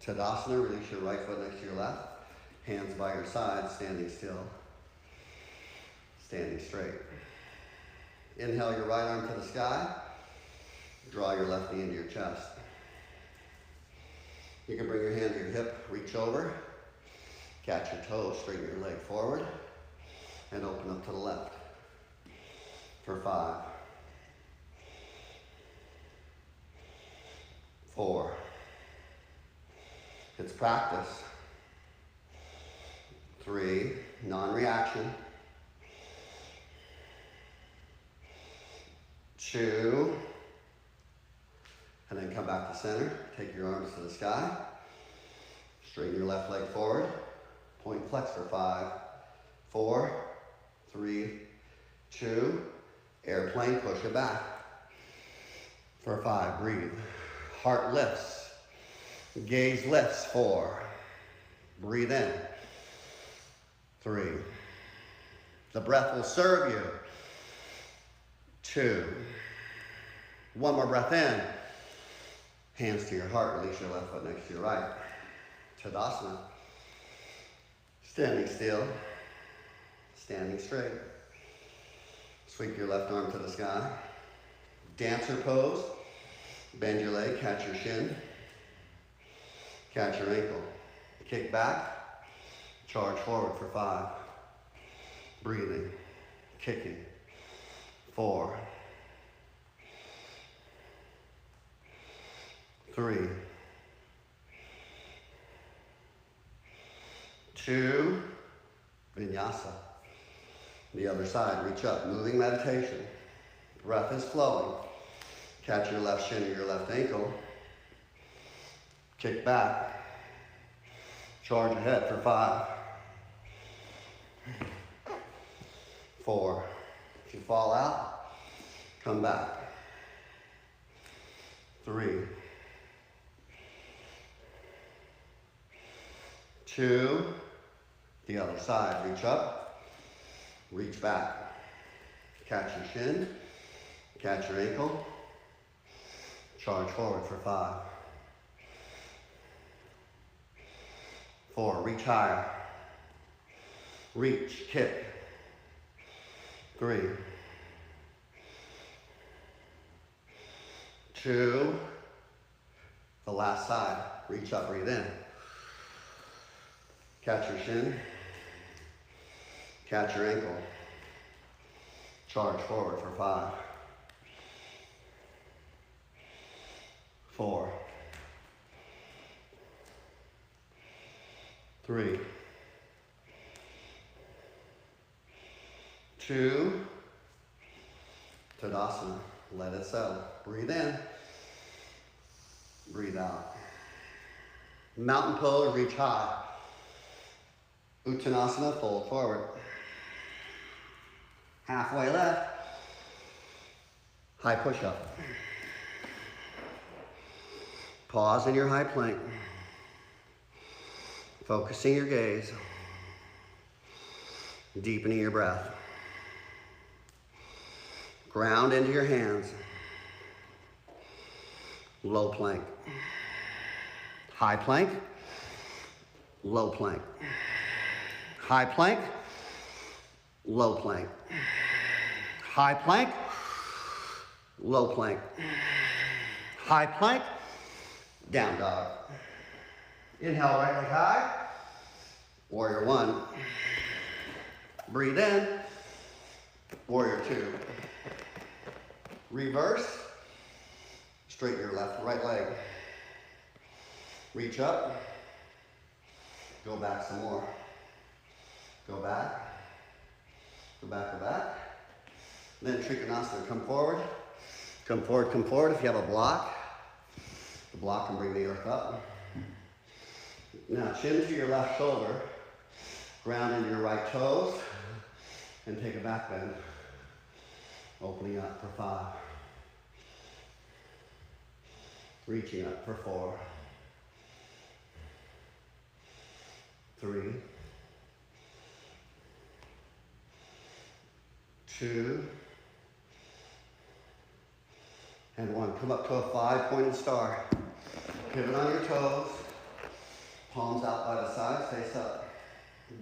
Tadasana, release your right foot next to your left. Hands by your side, standing still, standing straight. Inhale your right arm to the sky. Draw your left knee into your chest. You can bring your hand to your hip, reach over, catch your toes, straighten your leg forward, and open up to the left. For 5, 4. It's practice. 3, non-reaction. 2, and then come back to center. Take your arms to the sky. Straighten your left leg forward. Point flex for 5, 4, 3, 2. Airplane, push it back. For 5, breathe. Heart lifts. Gaze lifts. 4. Breathe in. 3. The breath will serve you. 2. One more breath in. Hands to your heart. Release your left foot next to your right. Tadasana. Standing still. Standing straight. Sweep your left arm to the sky. Dancer pose. Bend your leg, catch your shin. Catch your ankle. Kick back. Charge forward for 5. Breathing. Kicking. 4. 3. 2. Vinyasa. The other side, reach up, moving meditation. Breath is flowing. Catch your left shin or your left ankle. Kick back. Charge ahead for 5. 4. If you fall out, come back. 3. 2. The other side, reach up, reach back. Catch your shin, catch your ankle. Charge forward for 5. 4, reach higher. Reach, kick. 3. 2. The last side, reach up, breathe in. Catch your shin. Catch your ankle. Charge forward for 5. 4. 3. 2. Tadasana. Let it settle. Breathe in. Breathe out. Mountain pose, reach high. Uttanasana, fold forward. Halfway left. High push-up. Pause in your high plank. Focusing your gaze. Deepening your breath. Ground into your hands. Low plank. High plank. Low plank. High plank. Low plank. High plank. Low plank. High plank. Down dog. Inhale, right leg high. Warrior 1. Breathe in. Warrior 2. Reverse. Straighten your left, right leg. Reach up. Go back some more. Go back. Go back, go back. Then Trikonasana, come forward. Come forward, come forward. If you have a block, the block can bring the earth up. Now chin to your left shoulder. Ground into your right toes. And take a back bend. Opening up for 5. Reaching up for 4. 3. 2. And 1. Come up to a 5-pointed star. Pivot on your toes. Palms out by the sides, face up.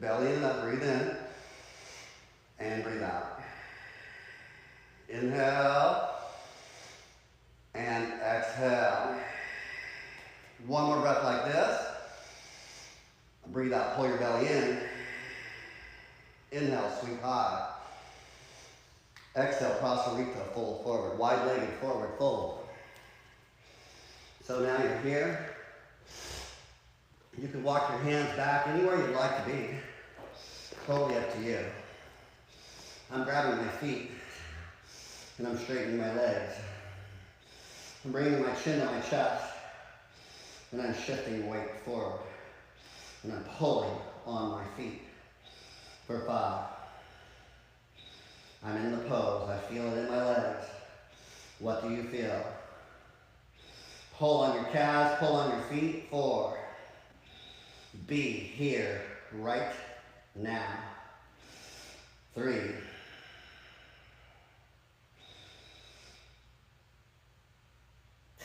Belly in up, breathe in. And breathe out. Inhale. And exhale. One more breath like this. Breathe out, pull your belly in. Inhale, sweep high. Exhale, Prasarita, fold forward. Wide-legged forward fold. So now you're here. You can walk your hands back anywhere you'd like to be. Totally up to you. I'm grabbing my feet and I'm straightening my legs. I'm bringing my chin to my chest and I'm shifting weight forward. And I'm pulling on my feet for 5. I'm in the pose. I feel it in my legs. What do you feel? Pull on your calves, pull on your feet. 4. Be here right now. 3.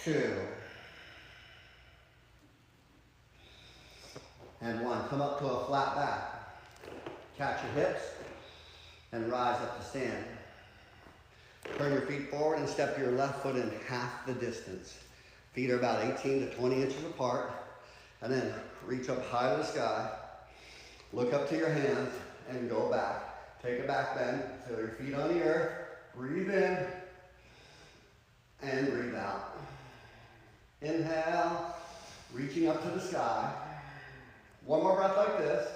2. And 1. Come up to a flat back. Catch your hips and rise up to stand. Turn your feet forward and step your left foot in half the distance. Feet are about 18 to 20 inches apart. And then reach up high to the sky. Look up to your hands and go back. Take a back bend. Feel your feet on the earth. Breathe in and breathe out. Inhale, reaching up to the sky. One more breath like this.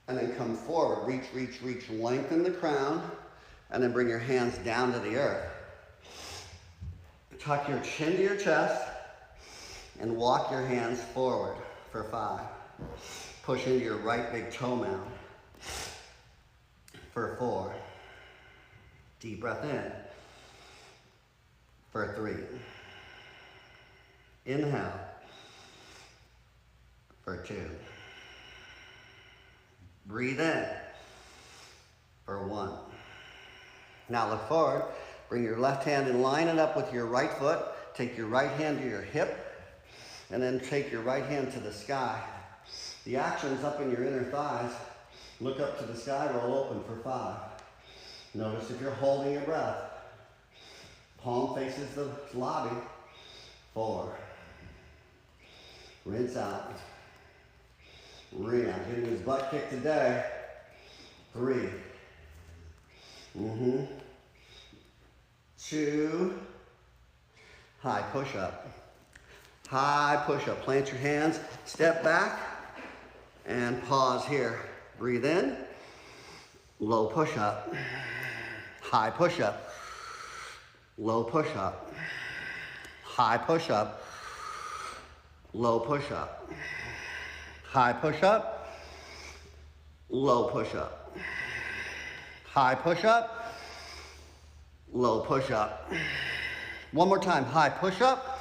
And then come forward. Reach, reach, reach. Lengthen the crown. And then bring your hands down to the earth. Tuck your chin to your chest. And walk your hands forward for 5. Push into your right big toe mound for 4. Deep breath in for 3. Inhale for 2. Breathe in for 1. Now look forward. Bring your left hand and line it up with your right foot. Take your right hand to your hip. And then take your right hand to the sky. The action's up in your inner thighs. Look up to the sky, roll open for 5. Notice if you're holding your breath. Palm faces the lobby. 4. Rinse out. I'm getting his butt kicked today. 3. 2. High push up. High push up. Plant your hands, step back, and pause here. Breathe in. Low push up. High push up. Low push up. High push up. Low push up. High push up. Low push up. High push up. Low push up. One more time. High push up.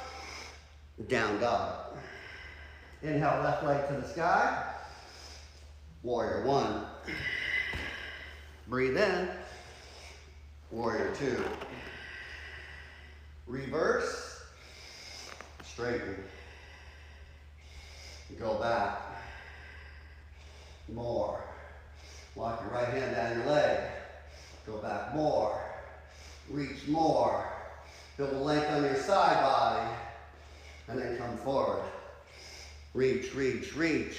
Down dog. Inhale, left leg to the sky. Warrior 1. Breathe in. Warrior 2. Reverse. Straighten. Go back. More. Lock your right hand down your leg. Go back more. Reach more. Build a length on your side body. And then come forward. Reach, reach, reach.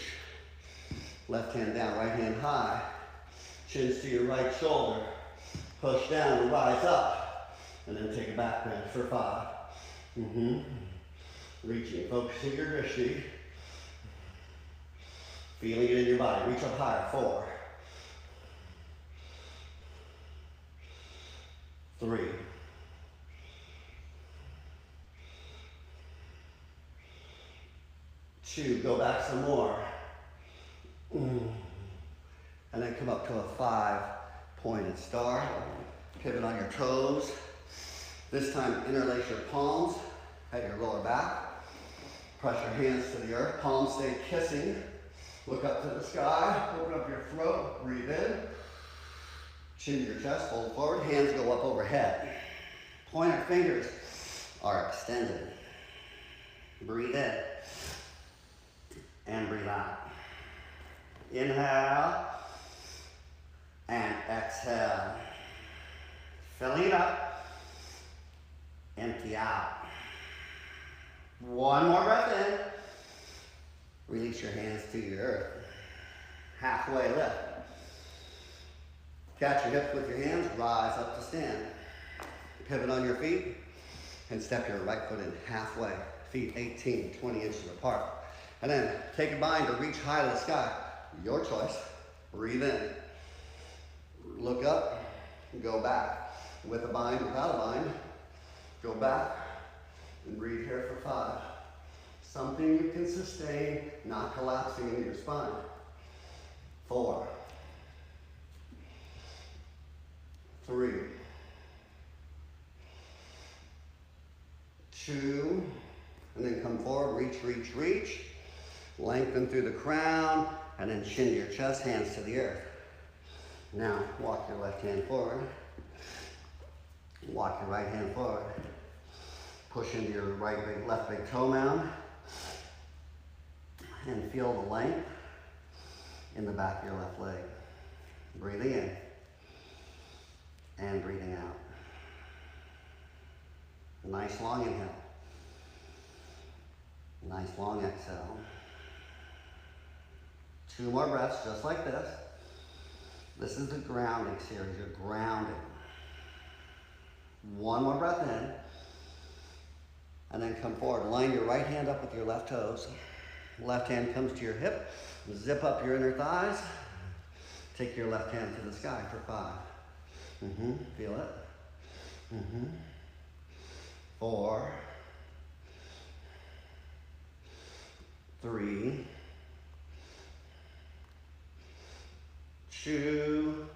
Left hand down, right hand high. Chins to your right shoulder. Push down and rise up. And then take a back bend for 5. Reaching, focusing your drishti. Feeling it in your body. Reach up higher. 4. 3. 2, go back some more. And then come up to a 5-pointed star. Pivot on your toes. This time interlace your palms at your lower back. Press your hands to the earth. Palms stay kissing. Look up to the sky. Open up your throat. Breathe in. Chin to your chest. Fold forward. Hands go up overhead. Pointer fingers are extended. Breathe in. And breathe out. Inhale and exhale. Filling it up. Empty out. One more breath in. Release your hands to your earth. Halfway lift. Catch your hips with your hands, rise up to stand. Pivot on your feet and step your right foot in halfway. Feet 18, 20 inches apart. And then take a bind to reach high to the sky. Your choice. Breathe in. Look up, go back. With a bind, without a bind, go back and breathe here for 5. Something you can sustain, not collapsing into your spine. 4, 3, 2, and then come forward, reach, reach, reach. Lengthen through the crown, and then chin to your chest, hands to the earth. Now, walk your left hand forward. Walk your right hand forward. Push into your left big toe mound. And feel the length in the back of your left leg. Breathing in and breathing out. Nice long inhale. Nice long exhale. 2 more breaths just like this. This is the grounding series. You're grounding. 1 more breath in. And then come forward. Line your right hand up with your left toes. Left hand comes to your hip. Zip up your inner thighs. Take your left hand to the sky for 5. Feel it. 4, 3, 2,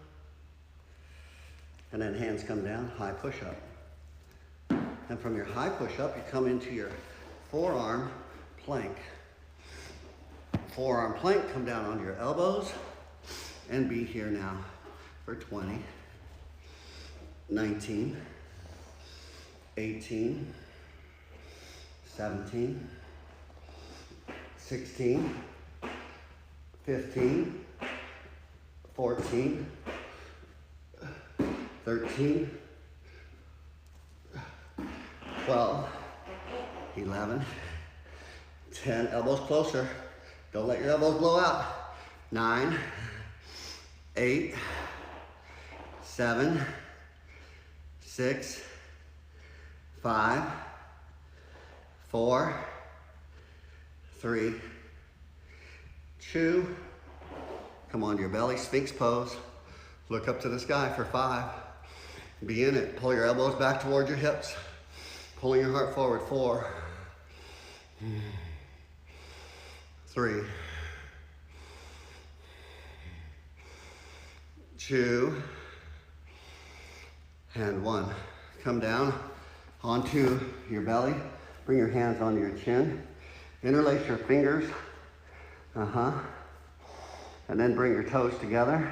and then hands come down, high push-up. And from your high push-up, you come into your forearm plank. Forearm plank, come down on your elbows, and be here now for 20, 19, 18, 17, 16, 15, 14, 13, 12, 11, 10, elbows closer. Don't let your elbows blow out. 9, 8, 7, 6, 5, 4, 3, 2, come onto your belly, Sphinx pose. Look up to the sky for 5. Be in it. Pull your elbows back towards your hips. Pulling your heart forward. 4, 3, 2, and 1. Come down onto your belly. Bring your hands onto your chin. Interlace your fingers. And then bring your toes together.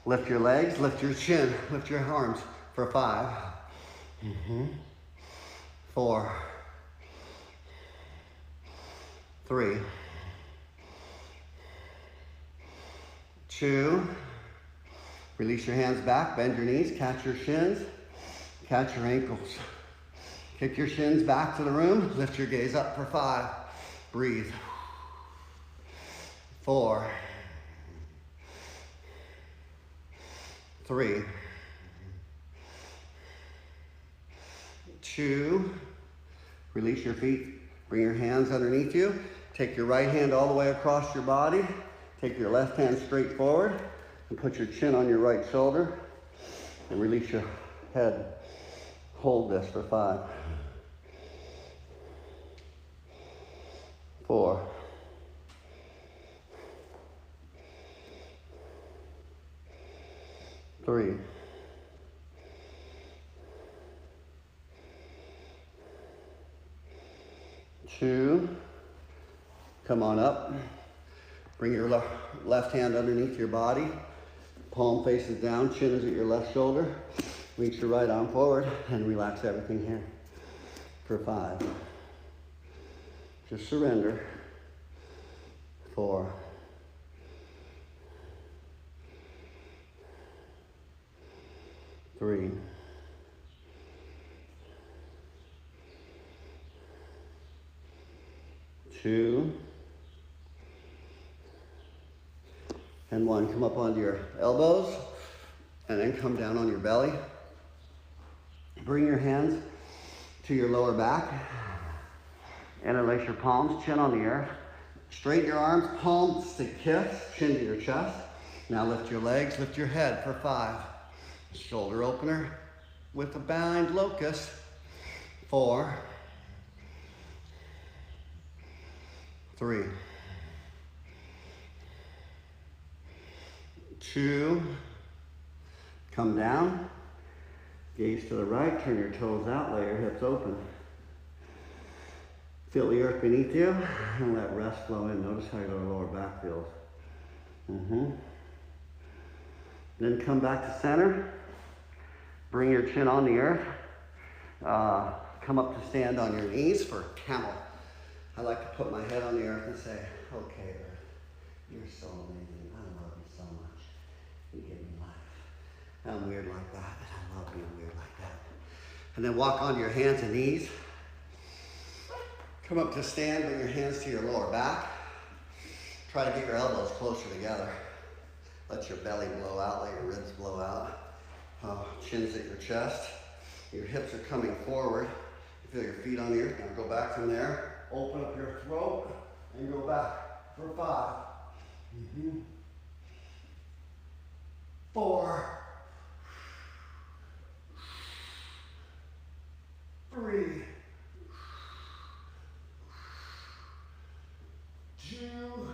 Lift your legs, lift your chin, lift your arms for 5. 4, 3, 2, release your hands back, bend your knees, catch your shins, catch your ankles. Kick your shins back to the room, lift your gaze up for 5. Breathe. 4, 3, 2, release your feet, bring your hands underneath you, take your right hand all the way across your body, take your left hand straight forward, and put your chin on your right shoulder, and release your head. Hold this for 5, 4, 3, 2, come on up. Bring your left hand underneath your body. Palm faces down, chin is at your left shoulder. Reach your right arm forward and relax everything here for 5. Just surrender. 4, 3, 2, And one, come up onto your elbows and then come down on your belly. Bring your hands to your lower back. Interlace your palms, chin on the earth. Straighten your arms, palms to kiss, chin to your chest. Now lift your legs, lift your head for 5. Shoulder opener with a bind locust. 4, 3, 2, come down, gaze to the right, turn your toes out, lay your hips open. Feel the earth beneath you and let rest flow in. Notice how your lower back feels. Then come back to center. Bring your chin on the earth. Come up to stand on your knees for camel. I like to put my head on the earth and say, okay, earth, you're so amazing. I love you so much. You give me life. I'm weird like that, and I love being weird like that. And then walk onto your hands and knees. Come up to stand, bring your hands to your lower back. Try to get your elbows closer together. Let your belly blow out, let your ribs blow out. Chins at your chest. Your hips are coming forward. You feel your feet on the earth. Now go back from there. Open up your throat and go back for 5. 4, 3, 2,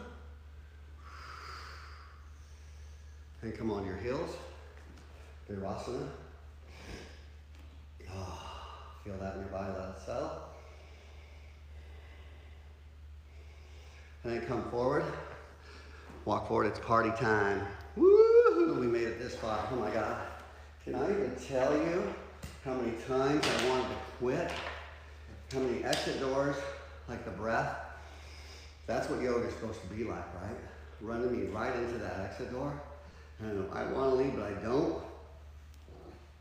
and come on your heels. Virasana. Feel that in your body, let it settle. And then come forward. Walk forward, it's party time. Woo-hoo, we made it this far. Oh my God. Can I even tell you how many times I wanted to quit? How many exit doors, like the breath? That's what yoga is supposed to be like, right? Running me right into that exit door. And I want to leave, but I don't.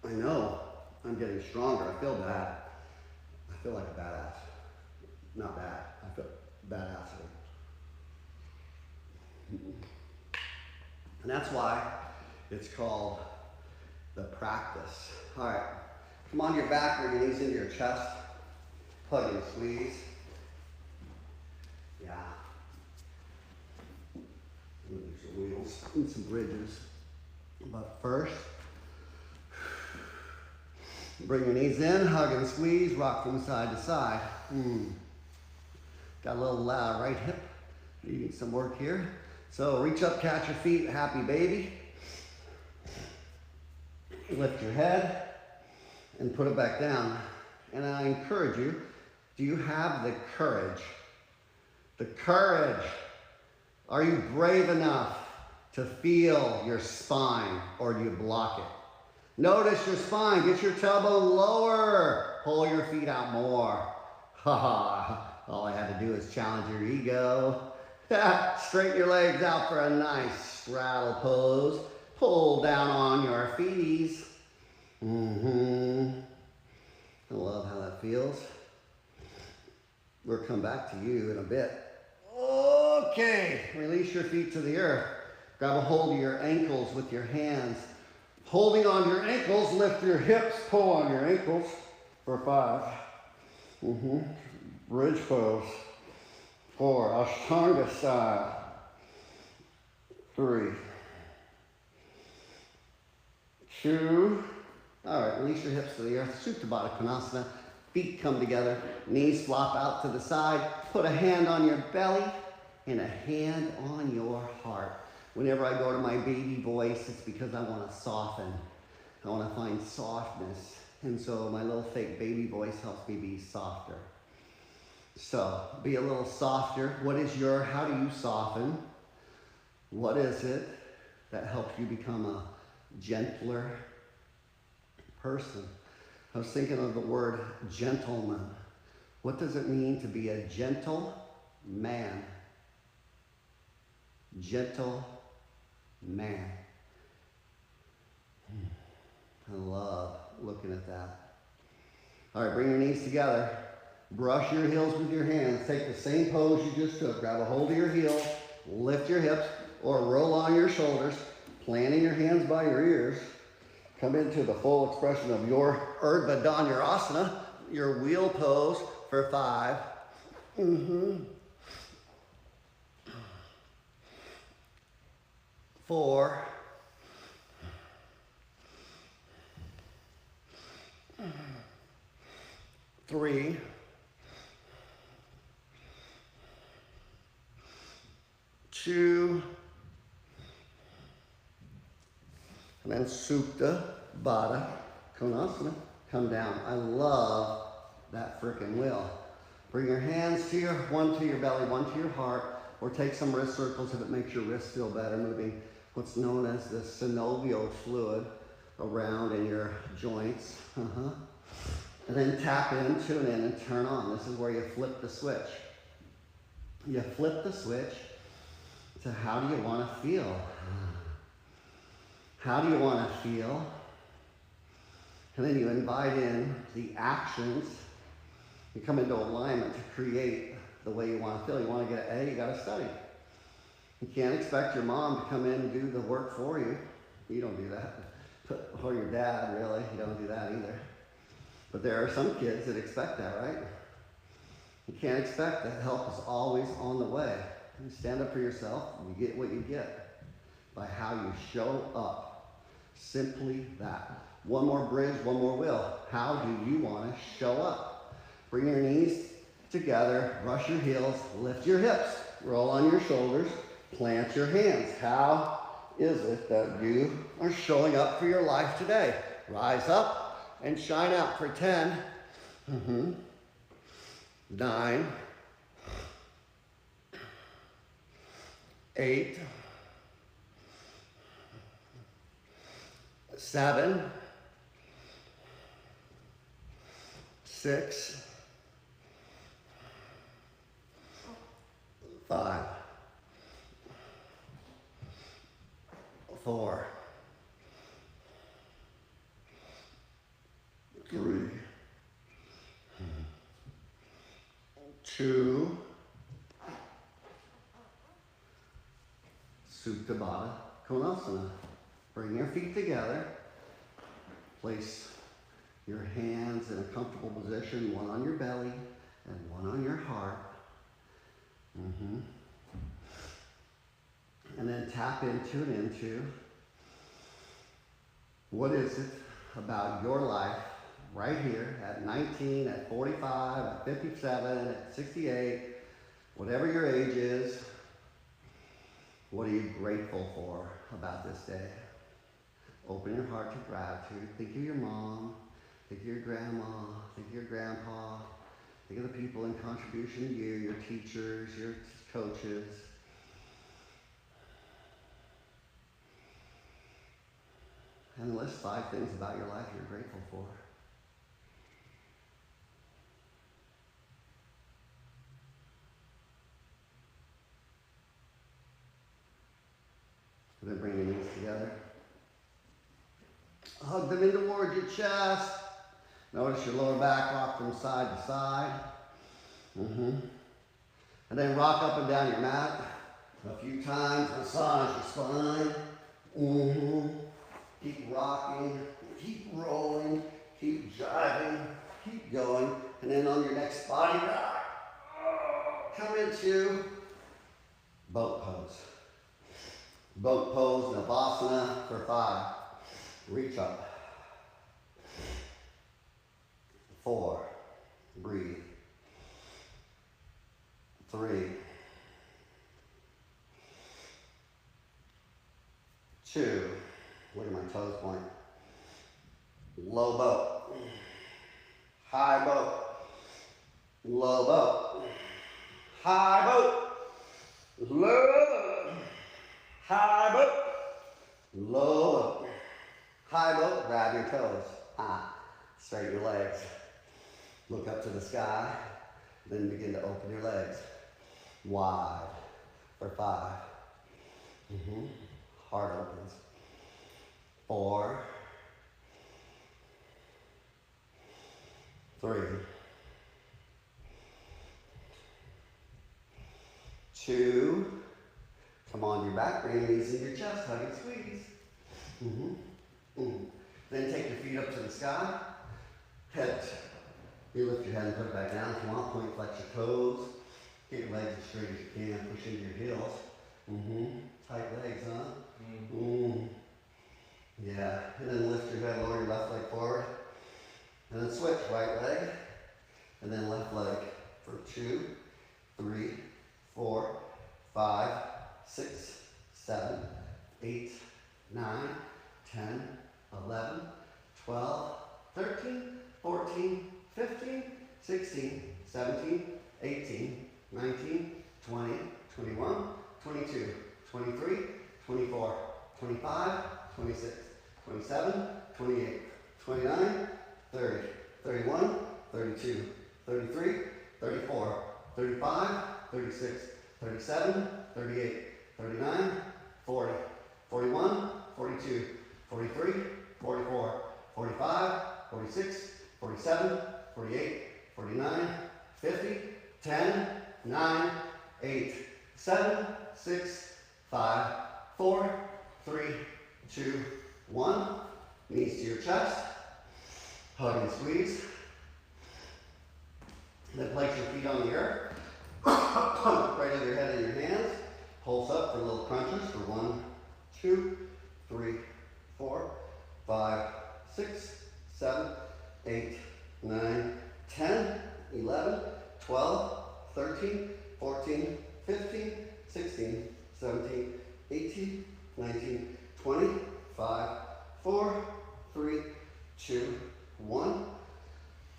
I know I'm getting stronger. I feel bad. I feel like a badass. Not bad. I feel badass. And that's why it's called the practice. All right. Come on your back, bring your knees into your chest. Hug and squeeze. Yeah. Some wheels and some bridges. But first, bring your knees in, hug and squeeze, rock from side to side. Got a little right hip, needing some work here. So reach up, catch your feet, happy baby. Lift your head and put it back down. And I encourage you, do you have the courage? The courage. Are you brave enough to feel your spine, or do you block it? Notice your spine. Get your tailbone lower. Pull your feet out more. All I had to do is challenge your ego. Straighten your legs out for a nice straddle pose. Pull down on your feeties. I love how that feels. We'll come back to you in a bit. Okay, release your feet to the earth. Grab a hold of your ankles with your hands. Holding on your ankles, lift your hips, pull on your ankles for 5. Bridge pose. 4, Ashtanga style. 3, 2. All right, release your hips to the earth. Supta Baddha Konasana. Feet come together, knees flop out to the side. Put a hand on your belly and a hand on your heart. Whenever I go to my baby voice, it's because I want to soften. I want to find softness. And so my little fake baby voice helps me be softer. So be a little softer. How do you soften? What is it that helps you become a gentler person? I was thinking of the word gentleman. What does it mean to be a gentle man? Gentle man. I love looking at that. All right, bring your knees together. Brush your heels with your hands. Take the same pose you just took. Grab a hold of your heels. Lift your hips. or roll on your shoulders, planting your hands by your ears. Come into the full expression of your Urdhva Dhanurasana, your wheel pose for 5. 4. 3. 2. And then Supta Baddha Konasana. Come down. I love that freaking wheel. Bring your hands to one to your belly, one to your heart, or take some wrist circles if it makes your wrists feel better, moving what's known as the synovial fluid around in your joints. And then tap in, tune in, and turn on. This is where you flip the switch. You flip the switch to how do you want to feel? How do you want to feel? And then you invite in the actions. You come into alignment to create the way you want to feel. You want to get an A, you got to study. You can't expect your mom to come in and do the work for you. You don't do that. Or your dad, really. You don't do that either. But there are some kids that expect that, right? You can't expect that. Help is always on the way. You stand up for yourself, you get what you get by how you show up. Simply that. One more bridge, one more wheel. How do you want to show up? Bring your knees together, brush your heels, lift your hips, roll on your shoulders, plant your hands. How is it that you are showing up for your life today? Rise up and shine out for 10, 9, 8, 7, 6, 5, 4, 3, 2, Supta Baddha Konasana. Bring your feet together. Place your hands in a comfortable position, one on your belly and one on your heart. And then tap into and into what is it about your life right here at 19, at 45, at 57, at 68, whatever your age is. What are you grateful for about this day? Open your heart to gratitude. Think of your mom, think of your grandma, think of your grandpa, think of the people in contribution to you, your teachers, your coaches. And list 5 things about your life you're grateful for. And then bring your knees together. Hug them in towards your chest. Notice your lower back rock from side to side. And then rock up and down your mat a few times. Massage your spine. Keep rocking. Keep rolling. Keep jiving. Keep going. And then on your next body rock, come into boat pose. Boat pose, Navasana for 5. Reach up. 4. Breathe. 3. 2. Look at my toes point. Low boat. High boat. Low boat. High boat. Low boat. High boat. Low boat. High boat, grab your toes. Straighten your legs. Look up to the sky. Then begin to open your legs. Wide for 5. Heart opens. 4. 3. 2. Come on to your back. bring your knees into your chest, hug and squeeze. Then take your feet up to the sky. You lift your head and put it back down if you want. Point, flex your toes. Get your legs as straight as you can. Push into your heels. Tight legs, huh? Yeah. And then lift your head, lower your left leg forward. And then switch, right leg. And then left leg for 2, 3, 4, 5, 6, 7, 8, 9, 10, 11, 12, 13, 14, 15, 16, 17, 18, 19, 20, 21, 22, 23, 24, 25, 26, 27, 28, 29, 30, 31, 32, 33, 34, 35, 36, 37, 38, 39, 40, 41, 42, 43, 44, 45, 46, 47, 48, 49, 50, 10, 9, 8, 7, 6, 5, 4, 3, 2, 1. Knees to your chest. Hug and squeeze. Then place your feet on the earth. Right over your head in your hands. Pulse up for little crunches for 1, 2, 3, 4, 5, 6, 7, 8, 9, 10, 11, 12, 13, 14, 15, 16, 17, 18, 19, 20, 5, 4, 3, 2, 1.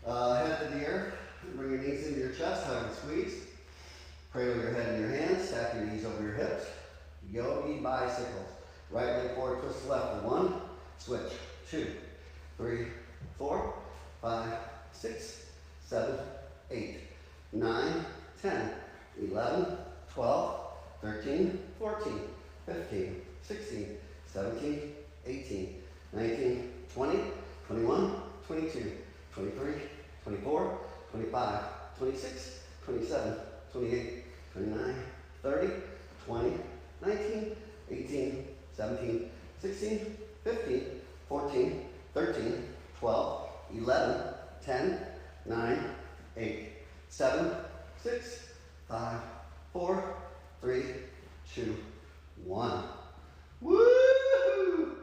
Head to the earth. Bring your knees into your chest, hug and squeeze. Cradle your head in your hands, stack your knees over your hips. Yogi bicycles. Right leg forward, twist left for 1. Switch. 2, 3, 4, 5, 6, 7, 8, 9, 10, 11, 12, 13, 14, 15, 16, 17, 18, 19, 20, 21, 22, 23, 24, 25, 26, 27, 28, 29, 30, 20, 19, 18, 17, 16, 15, 14, 13, 12, 11, 10, 9, 8, 7, 6, 5, 4, 3, 2, 1. Woo!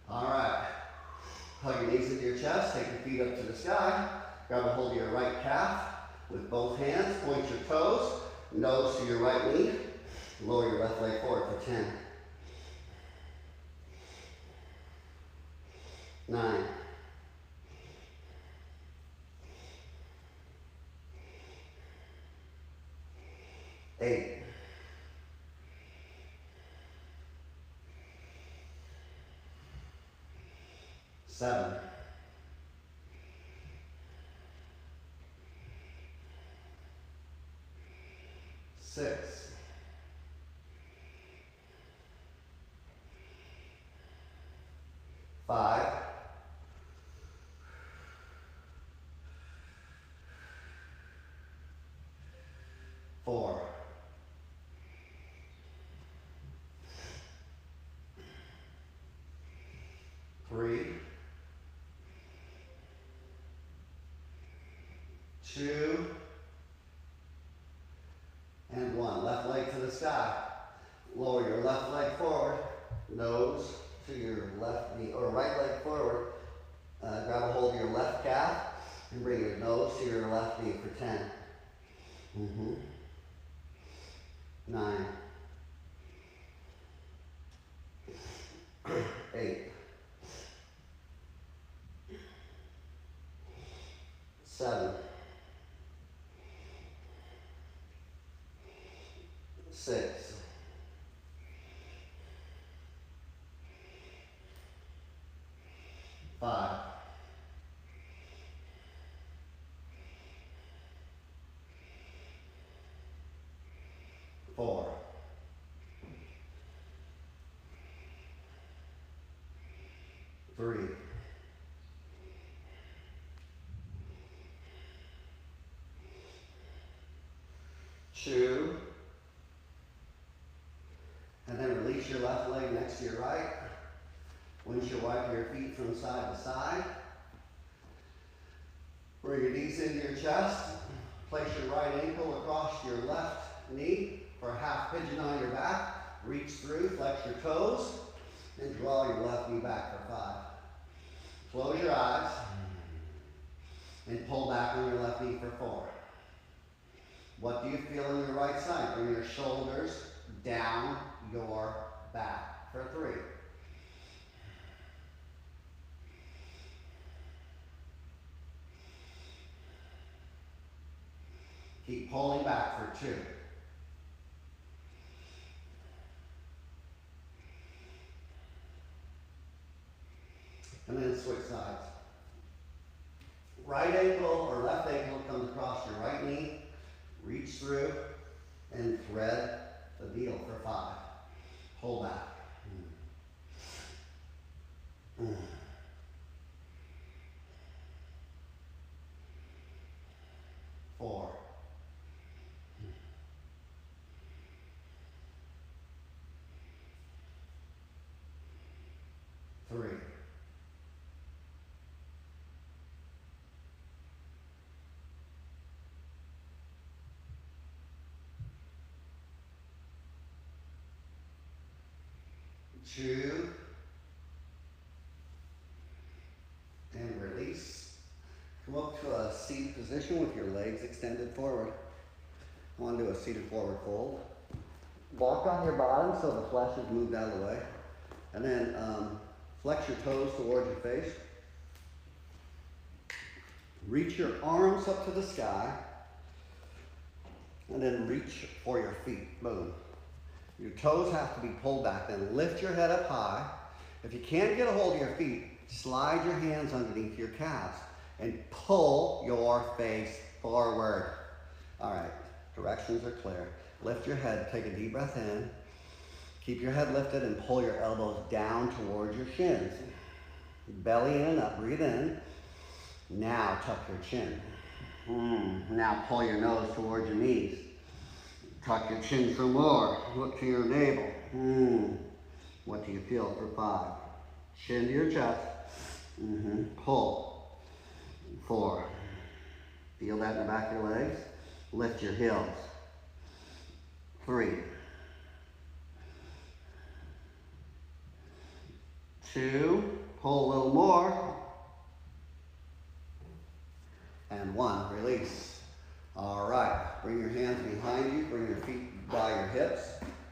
All right. Hug your knees into your chest. Take your feet up to the sky. Grab a hold of your right calf with both hands. Point your toes. Nose to your right knee. Lower your left leg forward for 10. 9. 8. 7. 6. 5. 4. 3. 2. And 1. Left leg to the sky. Lower your left leg forward. Nose to your left knee, or right leg forward. Grab a hold of your left calf and bring your nose to your left knee for 10. 9. 8. 7. 6. 5. 4. 3. 2. And then release Release your left leg next to your right. Windshield wiper your feet from side to side. Bring your knees into your chest. Place your right ankle across your left knee for a half pigeon on your back. Reach through, flex your toes, and draw your left knee back for 5. Close your eyes and pull back on your left knee for 4. What do you feel in your right side? Bring your shoulders down your back for 3. Keep pulling back for 2. And then switch sides. Right ankle or left ankle comes across your right knee. Reach through and thread the needle for 5. Pull back. 4. 3. 2. And release. Come up to a seated position with your legs extended forward. I want to do a seated forward fold. Walk on your bottom so the flesh is moved out of the way. And then flex your toes towards your face. Reach your arms up to the sky. And then reach for your feet. Boom. Your toes have to be pulled back. Then lift your head up high. If you can't get a hold of your feet, slide your hands underneath your calves and pull your face forward. All right, directions are clear. Lift your head, take a deep breath in. Keep your head lifted and pull your elbows down towards your shins. Belly in and up, breathe in. Now tuck your chin. Now pull your nose towards your knees. Tuck your chin some more. Look to your navel. What do you feel for 5? Chin to your chest. Pull. 4. Feel that in the back of your legs. Lift your heels. 3. 2. Pull a little more. And 1. Release. All right. Bring your hands behind you. Bring your feet by your hips.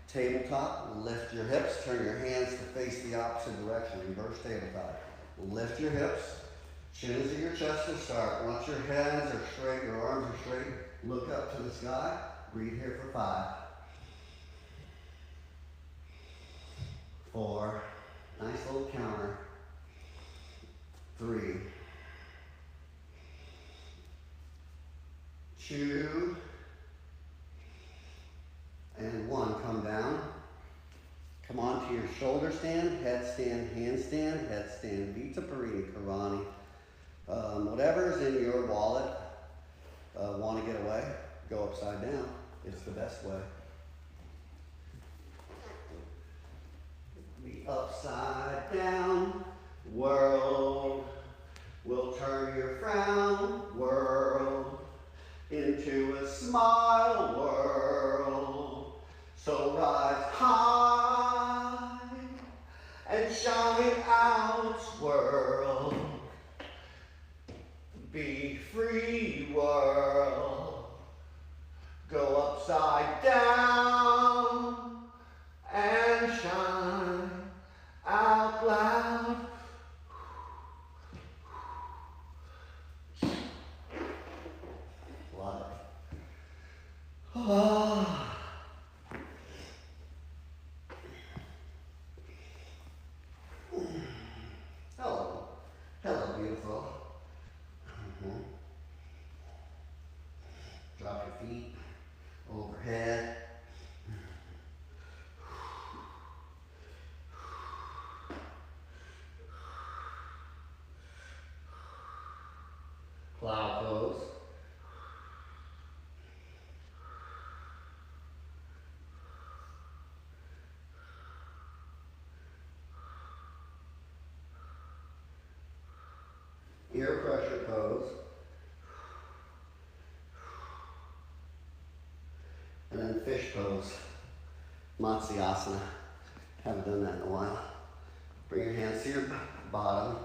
Tabletop. Lift your hips. Turn your hands to face the opposite direction. Reverse tabletop. Lift your hips. Chins to your chest to start. Once your hands are straight, your arms are straight, look up to the sky. Breathe here for 5. 4. Nice little counter. 3. 2. And 1. Come down. Come on to your shoulder stand, headstand, handstand, headstand, Vita Parini, Karani. Whatever's in your wallet, want to get away, go upside down. It's the best way. The upside down world will turn your frown world into a smile world. So rise high and shine out world. Be free world. Go upside down and shine out loud. Love it. Oh. Hello. Hello, beautiful. Drop your feet overhead. Plow pose. pose. Matsyasana. Haven't done that in a while. Bring your hands to your bottom.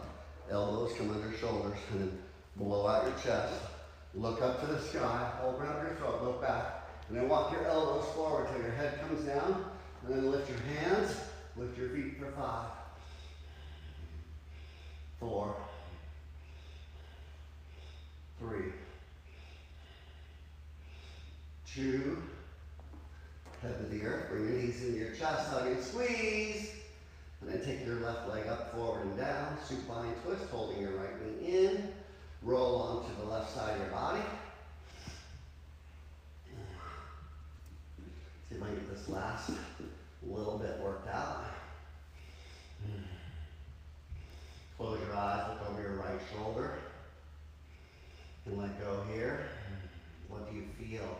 Elbows come under shoulders. And then blow out your chest. Look up to the sky. Open up your throat. Look back. And then walk your elbows forward till your head comes down. And then lift your hands. Lift your feet for 5, 4, 3, 2, head to the earth. Bring your knees into your chest. Hug and squeeze. And then take your left leg up, forward, and down. Supine twist, holding your right knee in. Roll onto the left side of your body. See if I can get this last little bit worked out. Close your eyes, look over your right shoulder. And let go here. What do you feel?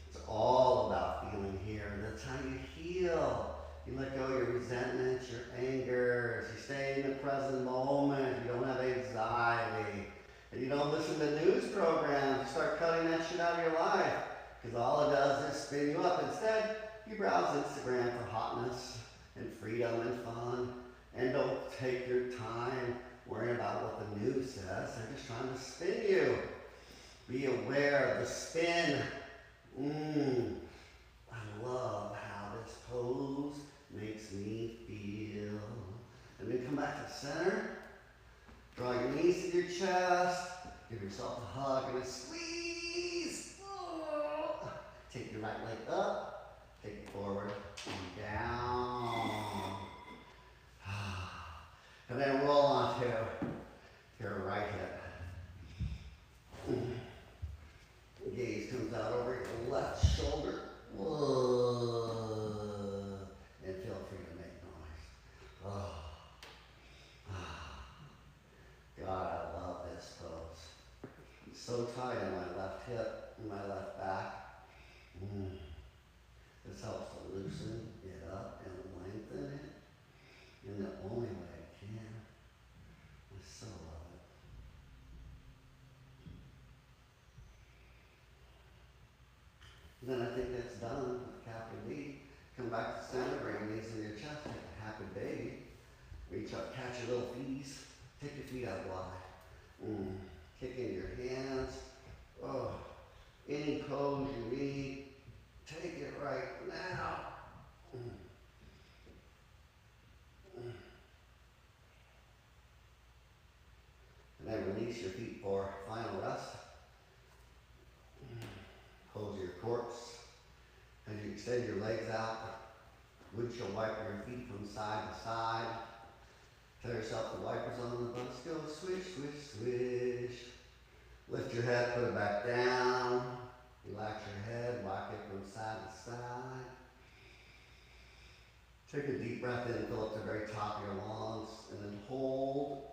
It's all about feeling here. That's how you heal. You let go of your resentment, your anger. You stay in the present moment. You don't have anxiety. And you don't listen to news programs. You start cutting that shit out of your life. Because all it does is spin you up. Instead, you browse Instagram for hotness and freedom and fun. And don't take your time worrying about what the news says. They're just trying to spin you. Be aware of the spin. I love how this pose makes me feel. And then come back to center. Draw your knees to your chest. Give yourself a hug and a squeeze. Take your right leg up. Take it forward and down. And then roll onto your right hip. Gaze comes out over your left shoulder. And feel free to make noise. God, I love this pose. It's so tight in my left hip and my left back. This helps to loosen it up and lengthen it in the only way it can. I so love it. Then I think that's done with Happy Knee. Come back to center, bring your knees into your chest, take a happy baby. Reach up, catch your little feet. Take your feet out wide. Kick in your hands. Any pose you need, take it right now. And then release your feet for final rest. Close your corpse. As you extend your legs out, windshield wiper your feet from side to side. Tell yourself the wipers on the bus go swish, swish, swish. Lift your head, put it back down. Relax your head, rock it from side to side. Take a deep breath in, fill up to the very top of your lungs, and then hold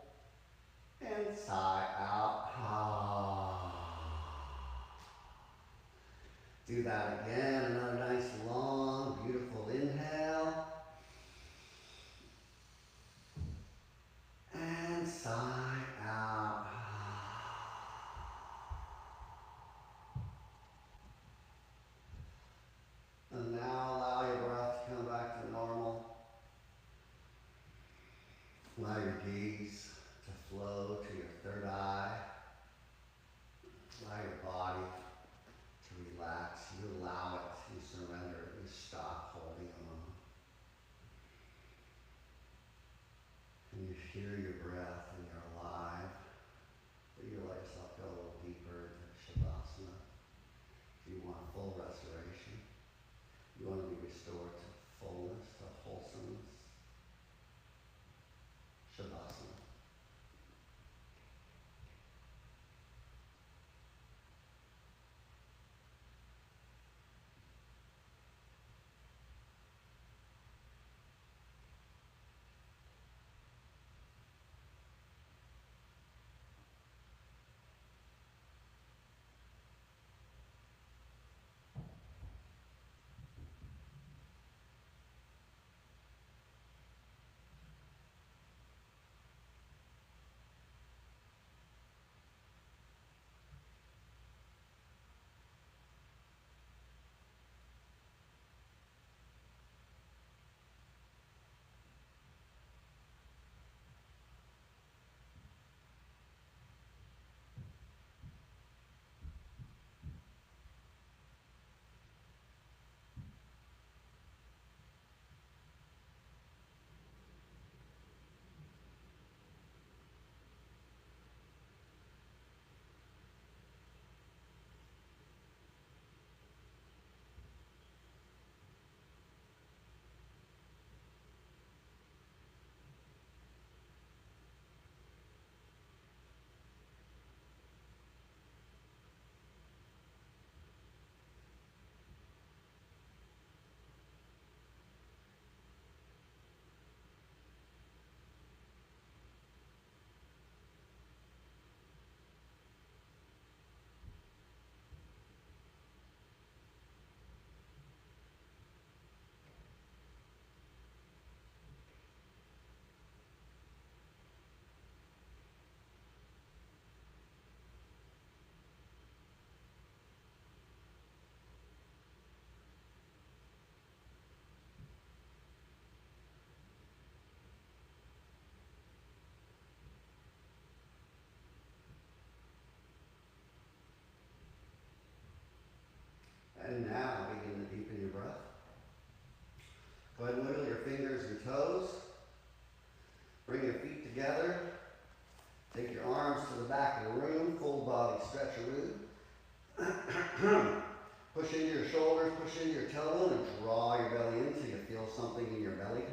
and sigh out. Do that again, another nice long, beautiful inhale. And sigh out. And now allow your breath to come back to normal. Allow your gaze to flow to your third eye. Allow your body to relax. You allow it, you surrender it, you stop holding on. And you hear your breath and you're alive. But you let yourself go a little deeper into Shavasana. If you want full restoration, you want to be restored to fullness, to wholesomeness. Shavasana. And now begin to deepen your breath. Go ahead and wiggle your fingers and toes. Bring your feet together. Take your arms to the back of the room. Full body stretcheroo. Push into your shoulders, push into your tailbone, and draw your belly in until you feel something in your belly.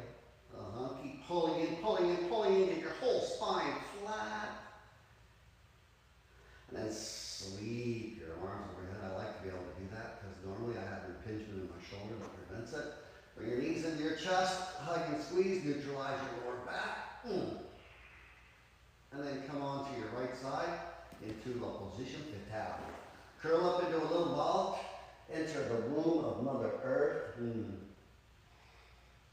Keep pulling in, pulling in, pulling in. Get your whole spine flat. And then sweep your arms overhead. I like to be able to do that because normally I have an impingement in my shoulder that prevents it. Bring your knees into your chest, hug and squeeze, neutralize your lower back. And then come on to your right side into the position fetal. Curl up into a little ball. Enter the womb of Mother Earth.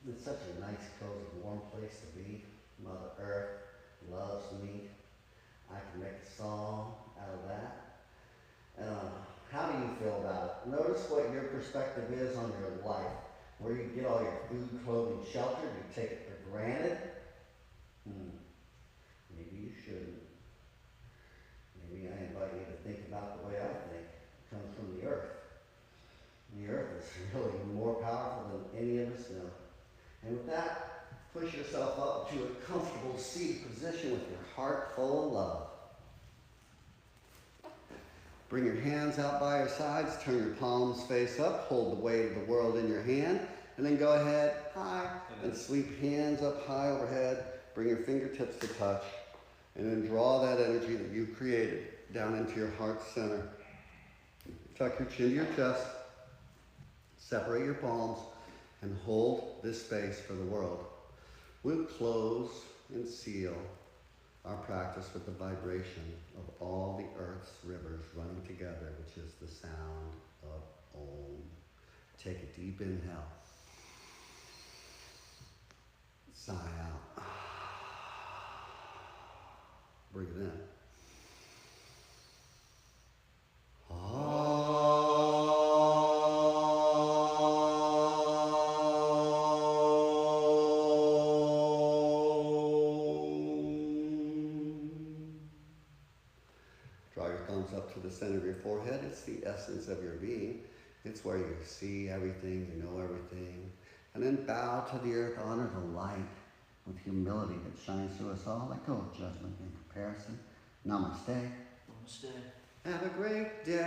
It's such a nice, cozy, warm place to be. Mother Earth loves me. I can make a song out of that. How do you feel about it? Notice what your perspective is on your life. Where you get all your food, clothing, shelter. Do you take it for granted? Maybe you shouldn't. Maybe I invite you to think about the way I think. It comes from the earth. The earth is really more powerful than any of us know. And with that, push yourself up to a comfortable seated position with your heart full of love. Bring your hands out by your sides, turn your palms face up, hold the weight of the world in your hand, and then go ahead, high, and sweep hands up high overhead. Bring your fingertips to touch, and then draw that energy that you created down into your heart center. Tuck your chin to your chest, separate your palms, and hold this space for the world. We'll close and seal our practice with the vibration of all the earth's rivers running together, which is the sound of Om. Take a deep inhale. Sigh out. Breathe in. Draw your thumbs up to the center of your forehead. It's the essence of your being. It's where you see everything, you know everything. And then bow to the earth, honor the light with humility that shines through us all. Let go of judgment and comparison. Namaste. Namaste. Have a great day.